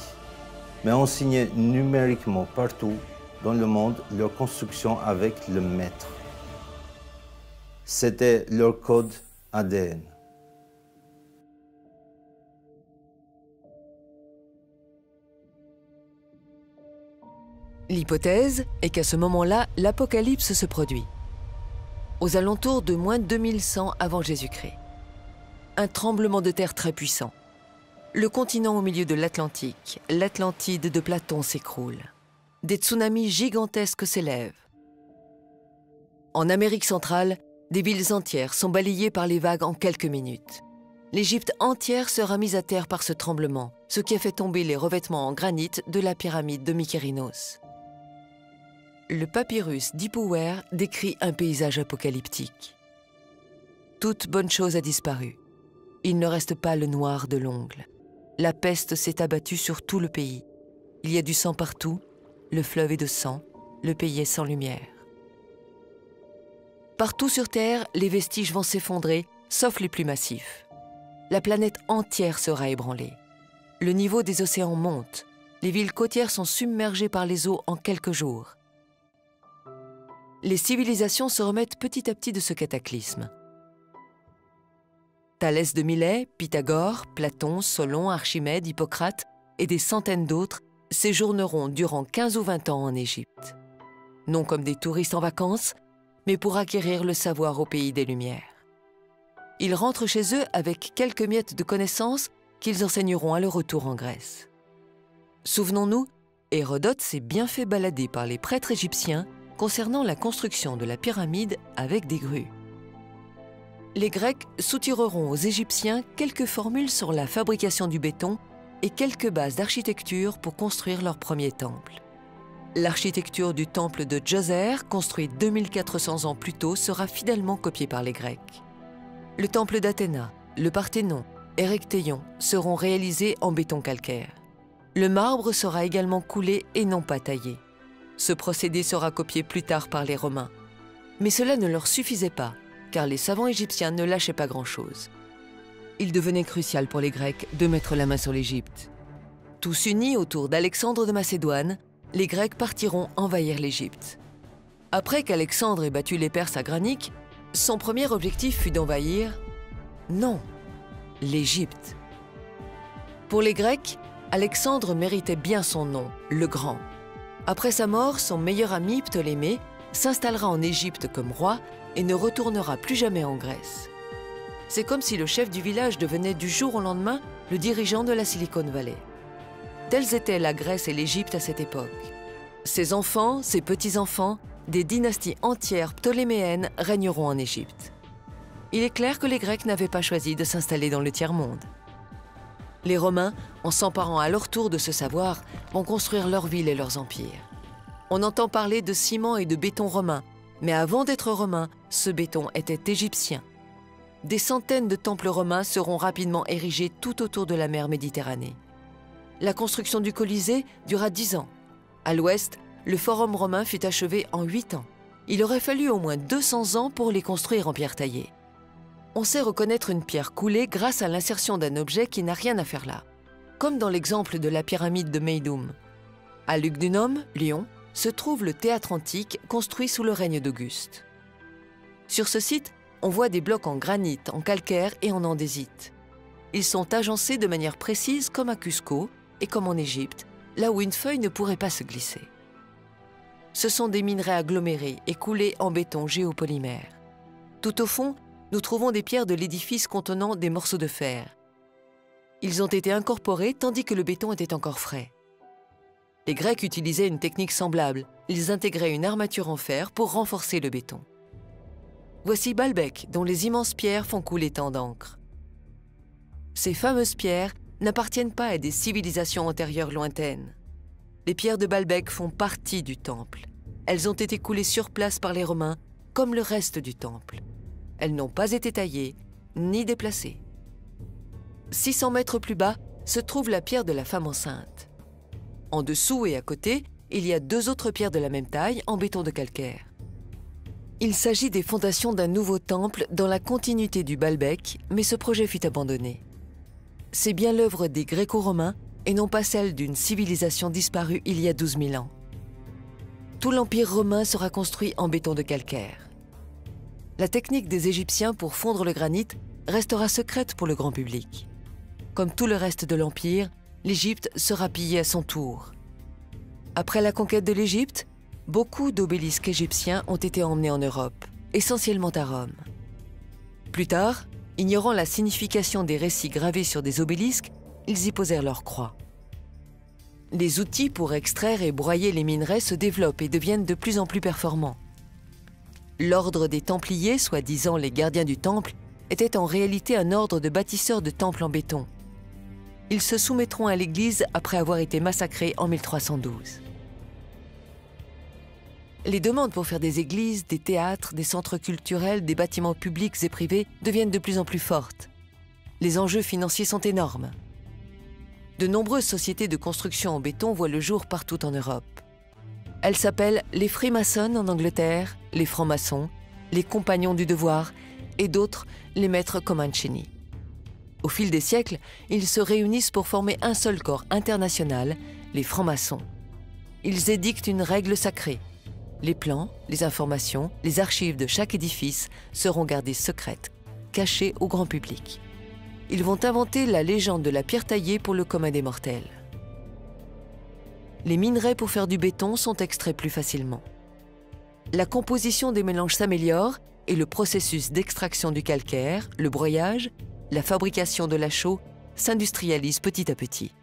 mais ont signé numériquement partout dans le monde leur construction avec le maître. C'était leur code ADN. L'hypothèse est qu'à ce moment-là, l'apocalypse se produit. Aux alentours de moins 2100 avant Jésus-Christ. Un tremblement de terre très puissant. Le continent au milieu de l'Atlantique, l'Atlantide de Platon s'écroule. Des tsunamis gigantesques s'élèvent. En Amérique centrale, des villes entières sont balayées par les vagues en quelques minutes. L'Égypte entière sera mise à terre par ce tremblement, ce qui a fait tomber les revêtements en granit de la pyramide de Mykérinos. Le papyrus d'Ipuwer décrit un paysage apocalyptique. Toute bonne chose a disparu. Il ne reste pas le noir de l'ongle. La peste s'est abattue sur tout le pays. Il y a du sang partout, le fleuve est de sang, le pays est sans lumière. Partout sur Terre, les vestiges vont s'effondrer, sauf les plus massifs. La planète entière sera ébranlée. Le niveau des océans monte. Les villes côtières sont submergées par les eaux en quelques jours. Les civilisations se remettent petit à petit de ce cataclysme. Thalès de Milet, Pythagore, Platon, Solon, Archimède, Hippocrate et des centaines d'autres séjourneront durant 15 ou 20 ans en Égypte. Non comme des touristes en vacances, mais pour acquérir le savoir au pays des Lumières. Ils rentrent chez eux avec quelques miettes de connaissances qu'ils enseigneront à leur retour en Grèce. Souvenons-nous, Hérodote s'est bien fait balader par les prêtres égyptiens concernant la construction de la pyramide avec des grues. Les Grecs soutireront aux Égyptiens quelques formules sur la fabrication du béton et quelques bases d'architecture pour construire leur premier temple. L'architecture du temple de Djoser, construit 2400 ans plus tôt, sera fidèlement copiée par les Grecs. Le temple d'Athéna, le Parthénon, Erechtheion seront réalisés en béton calcaire. Le marbre sera également coulé et non pas taillé. Ce procédé sera copié plus tard par les Romains. Mais cela ne leur suffisait pas, car les savants égyptiens ne lâchaient pas grand-chose. Il devenait crucial pour les Grecs de mettre la main sur l'Égypte. Tous unis autour d'Alexandre de Macédoine, les Grecs partiront envahir l'Égypte. Après qu'Alexandre ait battu les Perses à Granique, son premier objectif fut d'envahir, non, l'Égypte. Pour les Grecs, Alexandre méritait bien son nom, le Grand. Après sa mort, son meilleur ami Ptolémée s'installera en Égypte comme roi et ne retournera plus jamais en Grèce. C'est comme si le chef du village devenait du jour au lendemain le dirigeant de la Silicon Valley. Telles étaient la Grèce et l'Égypte à cette époque. Ses enfants, ses petits-enfants, des dynasties entières ptoléméennes régneront en Égypte. Il est clair que les Grecs n'avaient pas choisi de s'installer dans le tiers-monde. Les Romains, en s'emparant à leur tour de ce savoir, vont construire leurs villes et leurs empires. On entend parler de ciment et de béton romain, mais avant d'être romain, ce béton était égyptien. Des centaines de temples romains seront rapidement érigés tout autour de la mer Méditerranée. La construction du Colisée dura 10 ans. À l'ouest, le Forum romain fut achevé en 8 ans. Il aurait fallu au moins 200 ans pour les construire en pierre taillée. On sait reconnaître une pierre coulée grâce à l'insertion d'un objet qui n'a rien à faire là, comme dans l'exemple de la pyramide de Méidum. À Lugdunum, Lyon, se trouve le théâtre antique construit sous le règne d'Auguste. Sur ce site, on voit des blocs en granit, en calcaire et en andésite. Ils sont agencés de manière précise comme à Cusco et comme en Égypte. là où une feuille ne pourrait pas se glisser. Ce sont des minerais agglomérés et coulés en béton géopolymère. Tout au fond, nous trouvons des pierres de l'édifice contenant des morceaux de fer. Ils ont été incorporés tandis que le béton était encore frais. Les Grecs utilisaient une technique semblable. Ils intégraient une armature en fer pour renforcer le béton. Voici Baalbek, dont les immenses pierres font couler tant d'encre. Ces fameuses pierres n'appartiennent pas à des civilisations antérieures lointaines. Les pierres de Baalbek font partie du temple. Elles ont été coulées sur place par les Romains, comme le reste du temple. Elles n'ont pas été taillées, ni déplacées. 600 mètres plus bas se trouve la pierre de la femme enceinte. En dessous et à côté, il y a 2 autres pierres de la même taille en béton de calcaire. Il s'agit des fondations d'un nouveau temple dans la continuité du Baalbek, mais ce projet fut abandonné. C'est bien l'œuvre des Gréco-Romains et non pas celle d'une civilisation disparue il y a 12 000 ans. Tout l'Empire romain sera construit en béton de calcaire. La technique des Égyptiens pour fondre le granit restera secrète pour le grand public. Comme tout le reste de l'Empire, l'Égypte sera pillée à son tour. Après la conquête de l'Égypte, beaucoup d'obélisques égyptiens ont été emmenés en Europe, essentiellement à Rome. Plus tard, ignorant la signification des récits gravés sur des obélisques, ils y posèrent leur croix. Les outils pour extraire et broyer les minerais se développent et deviennent de plus en plus performants. L'ordre des Templiers, soi-disant les gardiens du temple, était en réalité un ordre de bâtisseurs de temples en béton. Ils se soumettront à l'Église après avoir été massacrés en 1312. Les demandes pour faire des églises, des théâtres, des centres culturels, des bâtiments publics et privés deviennent de plus en plus fortes. Les enjeux financiers sont énormes. De nombreuses sociétés de construction en béton voient le jour partout en Europe. Elles s'appellent les Freemasons en Angleterre, les francs-maçons, les compagnons du devoir et d'autres, les maîtres Comanchini. Au fil des siècles, ils se réunissent pour former un seul corps international, les francs-maçons. Ils édictent une règle sacrée. Les plans, les informations, les archives de chaque édifice seront gardées secrètes, cachées au grand public. Ils vont inventer la légende de la pierre taillée pour le commun des mortels. Les minerais pour faire du béton sont extraits plus facilement. La composition des mélanges s'améliore et le processus d'extraction du calcaire, le broyage, la fabrication de la chaux s'industrialise petit à petit.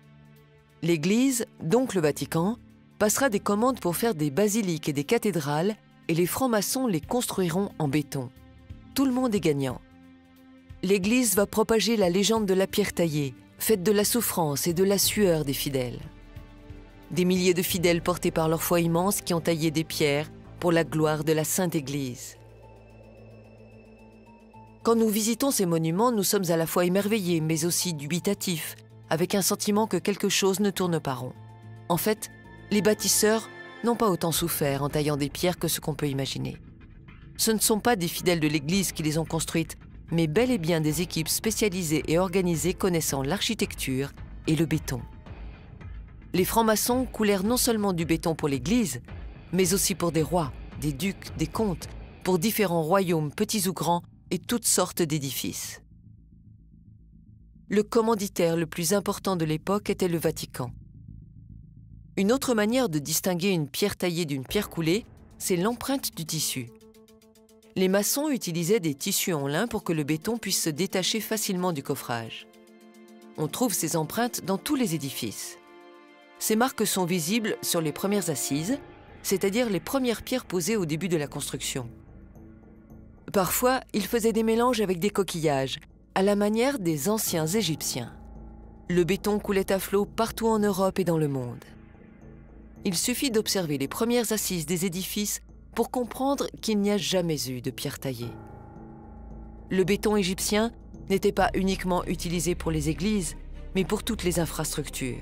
L'Église, donc le Vatican, passera des commandes pour faire des basiliques et des cathédrales et les francs-maçons les construiront en béton. Tout le monde est gagnant. L'Église va propager la légende de la pierre taillée, faite de la souffrance et de la sueur des fidèles. Des milliers de fidèles portés par leur foi immense qui ont taillé des pierres pour la gloire de la Sainte Église. Quand nous visitons ces monuments, nous sommes à la fois émerveillés, mais aussi dubitatifs, avec un sentiment que quelque chose ne tourne pas rond. En fait, les bâtisseurs n'ont pas autant souffert en taillant des pierres que ce qu'on peut imaginer. Ce ne sont pas des fidèles de l'Église qui les ont construites, mais bel et bien des équipes spécialisées et organisées connaissant l'architecture et le béton. Les francs-maçons coulèrent non seulement du béton pour l'Église, mais aussi pour des rois, des ducs, des comtes, pour différents royaumes, petits ou grands, et toutes sortes d'édifices. Le commanditaire le plus important de l'époque était le Vatican. Une autre manière de distinguer une pierre taillée d'une pierre coulée, c'est l'empreinte du tissu. Les maçons utilisaient des tissus en lin pour que le béton puisse se détacher facilement du coffrage. On trouve ces empreintes dans tous les édifices. Ces marques sont visibles sur les premières assises, c'est-à-dire les premières pierres posées au début de la construction. Parfois, ils faisaient des mélanges avec des coquillages, à la manière des anciens Égyptiens. Le béton coulait à flot partout en Europe et dans le monde. Il suffit d'observer les premières assises des édifices pour comprendre qu'il n'y a jamais eu de pierre taillée. Le béton égyptien n'était pas uniquement utilisé pour les églises, mais pour toutes les infrastructures.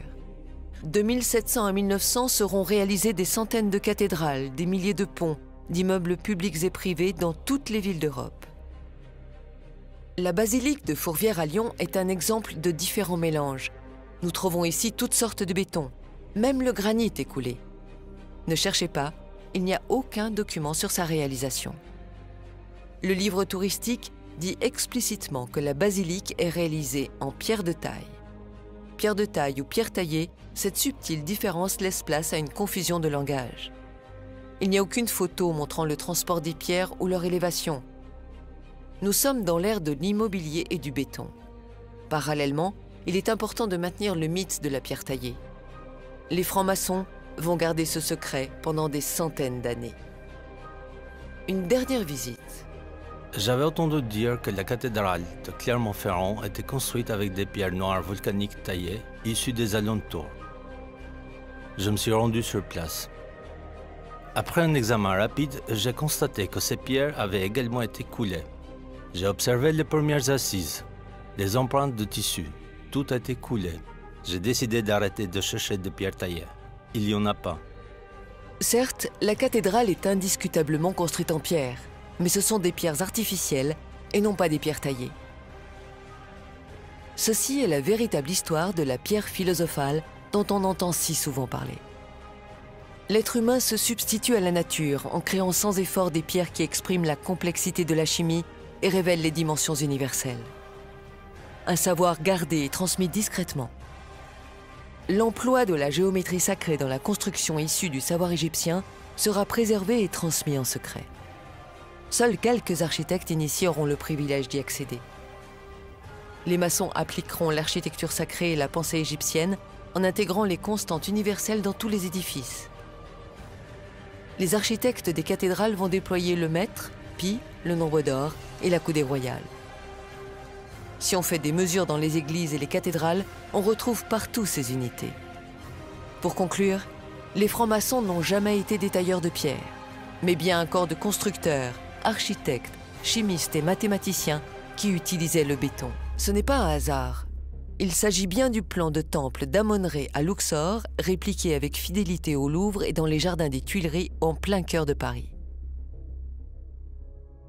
De 1700 à 1900 seront réalisées des centaines de cathédrales, des milliers de ponts, d'immeubles publics et privés dans toutes les villes d'Europe. La basilique de Fourvière à Lyon est un exemple de différents mélanges. Nous trouvons ici toutes sortes de béton, même le granit est coulé. Ne cherchez pas, il n'y a aucun document sur sa réalisation. Le livre touristique dit explicitement que la basilique est réalisée en pierre de taille. pierre de taille ou pierre taillée, cette subtile différence laisse place à une confusion de langage. Il n'y a aucune photo montrant le transport des pierres ou leur élévation. Nous sommes dans l'ère de l'immobilier et du béton. Parallèlement, il est important de maintenir le mythe de la pierre taillée. Les francs-maçons vont garder ce secret pendant des centaines d'années. Une dernière visite. J'avais entendu dire que la cathédrale de Clermont-Ferrand était construite avec des pierres noires volcaniques taillées, issues des alentours. Je me suis rendu sur place. Après un examen rapide, j'ai constaté que ces pierres avaient également été coulées. J'ai observé les premières assises, les empreintes de tissu. Tout a été coulé. J'ai décidé d'arrêter de chercher des pierres taillées. Il n'y en a pas. Certes, la cathédrale est indiscutablement construite en pierre, mais ce sont des pierres artificielles et non pas des pierres taillées. Ceci est la véritable histoire de la pierre philosophale dont on entend si souvent parler. L'être humain se substitue à la nature en créant sans effort des pierres qui expriment la complexité de la chimie et révèlent les dimensions universelles. Un savoir gardé et transmis discrètement. L'emploi de la géométrie sacrée dans la construction issue du savoir égyptien sera préservé et transmis en secret. Seuls quelques architectes initiés auront le privilège d'y accéder. Les maçons appliqueront l'architecture sacrée et la pensée égyptienne en intégrant les constantes universelles dans tous les édifices. Les architectes des cathédrales vont déployer le mètre, pi, le nombre d'or et la coudée royale. Si on fait des mesures dans les églises et les cathédrales, on retrouve partout ces unités. Pour conclure, les francs-maçons n'ont jamais été des tailleurs de pierre, mais bien un corps de constructeurs, architectes, chimistes et mathématiciens qui utilisaient le béton. Ce n'est pas un hasard. Il s'agit bien du plan de temple d'Amon-Ré à Luxor, répliqué avec fidélité au Louvre et dans les jardins des Tuileries en plein cœur de Paris.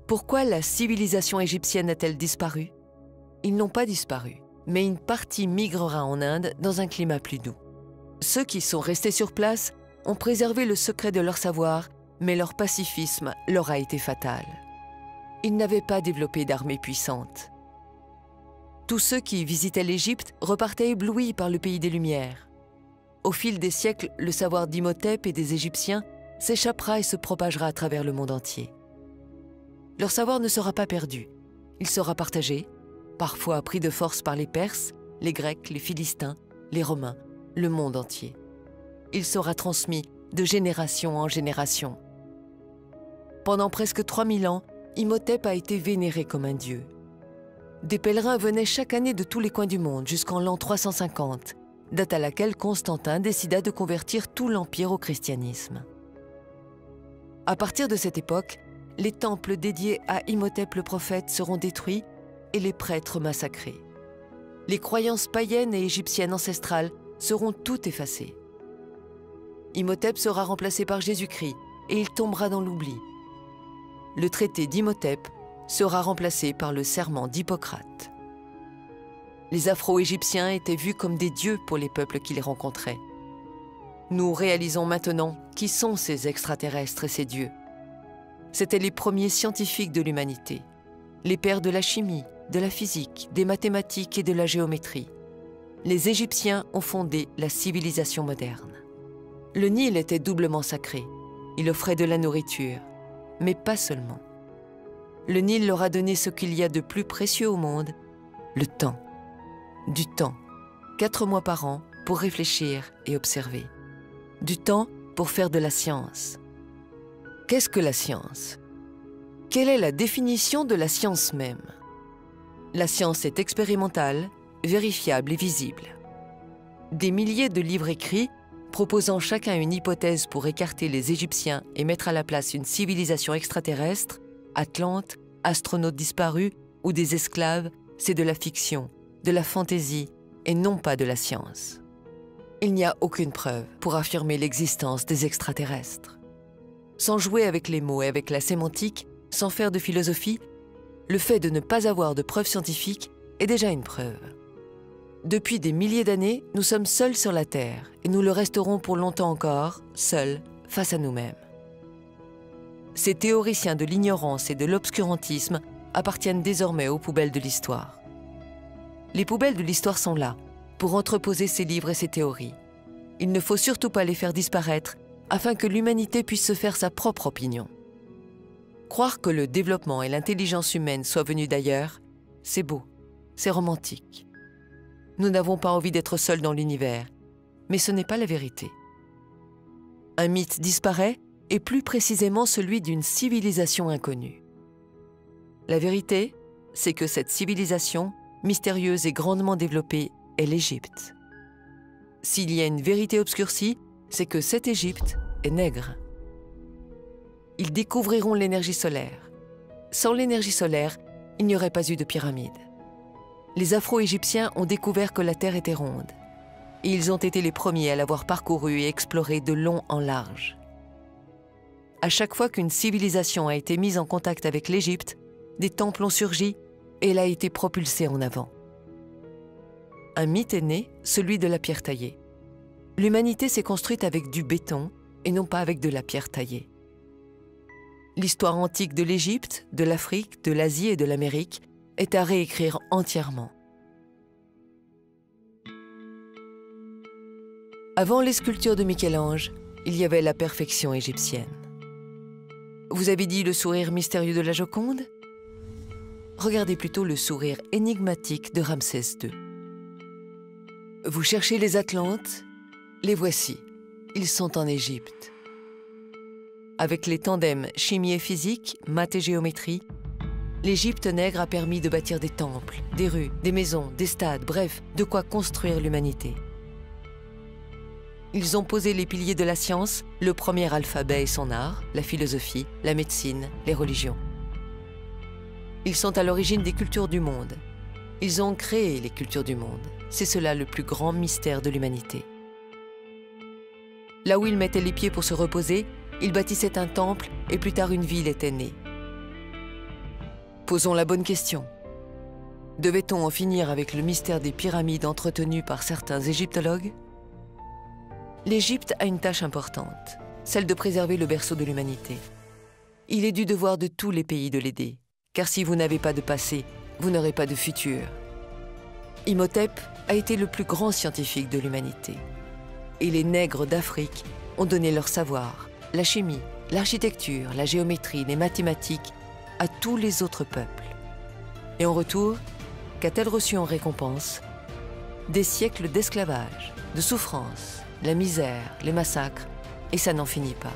Pourquoi la civilisation égyptienne a-t-elle disparu? Ils n'ont pas disparu, mais une partie migrera en Inde dans un climat plus doux. Ceux qui sont restés sur place ont préservé le secret de leur savoir, mais leur pacifisme leur a été fatal. Ils n'avaient pas développé d'armée puissante. Tous ceux qui visitaient l'Égypte repartaient éblouis par le pays des Lumières. Au fil des siècles, le savoir d'Imhotep et des Égyptiens s'échappera et se propagera à travers le monde entier. Leur savoir ne sera pas perdu, il sera partagé, parfois pris de force par les Perses, les Grecs, les Philistins, les Romains, le monde entier. Il sera transmis de génération en génération. Pendant presque 3000 ans, Imhotep a été vénéré comme un dieu. Des pèlerins venaient chaque année de tous les coins du monde jusqu'en l'an 350, date à laquelle Constantin décida de convertir tout l'Empire au christianisme. À partir de cette époque, les temples dédiés à Imhotep le prophète seront détruits et les prêtres massacrés. Les croyances païennes et égyptiennes ancestrales seront toutes effacées. Imhotep sera remplacé par Jésus-Christ et il tombera dans l'oubli. Le traité d'Imhotep sera remplacé par le serment d'Hippocrate. Les Afro-Égyptiens étaient vus comme des dieux pour les peuples qui les rencontraient. Nous réalisons maintenant qui sont ces extraterrestres et ces dieux. C'étaient les premiers scientifiques de l'humanité, les pères de la chimie, de la physique, des mathématiques et de la géométrie. Les Égyptiens ont fondé la civilisation moderne. Le Nil était doublement sacré. Il offrait de la nourriture, mais pas seulement. Le Nil leur a donné ce qu'il y a de plus précieux au monde, le temps. Du temps, 4 mois par an pour réfléchir et observer. Du temps pour faire de la science. Qu'est-ce que la science? Quelle est la définition de la science même? La science est expérimentale, vérifiable et visible. Des milliers de livres écrits, proposant chacun une hypothèse pour écarter les Égyptiens et mettre à la place une civilisation extraterrestre, Atlante, astronautes disparus ou des esclaves, c'est de la fiction, de la fantaisie et non pas de la science. Il n'y a aucune preuve pour affirmer l'existence des extraterrestres. Sans jouer avec les mots et avec la sémantique, sans faire de philosophie, le fait de ne pas avoir de preuves scientifiques est déjà une preuve. Depuis des milliers d'années, nous sommes seuls sur la Terre et nous le resterons pour longtemps encore, seuls, face à nous-mêmes. Ces théoriciens de l'ignorance et de l'obscurantisme appartiennent désormais aux poubelles de l'histoire. Les poubelles de l'histoire sont là, pour entreposer ses livres et ses théories. Il ne faut surtout pas les faire disparaître afin que l'humanité puisse se faire sa propre opinion. Croire que le développement et l'intelligence humaine soient venus d'ailleurs, c'est beau, c'est romantique. Nous n'avons pas envie d'être seuls dans l'univers, mais ce n'est pas la vérité. Un mythe disparaît, et plus précisément celui d'une civilisation inconnue. La vérité, c'est que cette civilisation, mystérieuse et grandement développée, est l'Égypte. S'il y a une vérité obscurcie, c'est que cette Égypte est nègre. Ils découvriront l'énergie solaire. Sans l'énergie solaire, il n'y aurait pas eu de pyramide. Les Afro-Égyptiens ont découvert que la Terre était ronde. Et ils ont été les premiers à l'avoir parcourue et explorée de long en large. À chaque fois qu'une civilisation a été mise en contact avec l'Égypte, des temples ont surgi et elle a été propulsée en avant. Un mythe est né, celui de la pierre taillée. L'humanité s'est construite avec du béton et non pas avec de la pierre taillée. L'histoire antique de l'Égypte, de l'Afrique, de l'Asie et de l'Amérique est à réécrire entièrement. Avant les sculptures de Michel-Ange, il y avait la perfection égyptienne. Vous avez dit le sourire mystérieux de la Joconde? Regardez plutôt le sourire énigmatique de Ramsès II. Vous cherchez les Atlantes? Les voici. Ils sont en Égypte. Avec les tandems chimie et physique, maths et géométrie, l'Égypte nègre a permis de bâtir des temples, des rues, des maisons, des stades, bref, de quoi construire l'humanité. Ils ont posé les piliers de la science, le premier alphabet et son art, la philosophie, la médecine, les religions. Ils sont à l'origine des cultures du monde. Ils ont créé les cultures du monde. C'est cela le plus grand mystère de l'humanité. Là où ils mettaient les pieds pour se reposer, ils bâtissaient un temple et plus tard une ville était née. Posons la bonne question. Devait-on en finir avec le mystère des pyramides entretenues par certains égyptologues? L'Égypte a une tâche importante, celle de préserver le berceau de l'humanité. Il est du devoir de tous les pays de l'aider, car si vous n'avez pas de passé, vous n'aurez pas de futur. Imhotep a été le plus grand scientifique de l'humanité. Et les nègres d'Afrique ont donné leur savoir, la chimie, l'architecture, la géométrie, les mathématiques à tous les autres peuples. Et en retour, qu'a-t-elle reçu en récompense? Des siècles d'esclavage, de souffrance, la misère, les massacres, et ça n'en finit pas.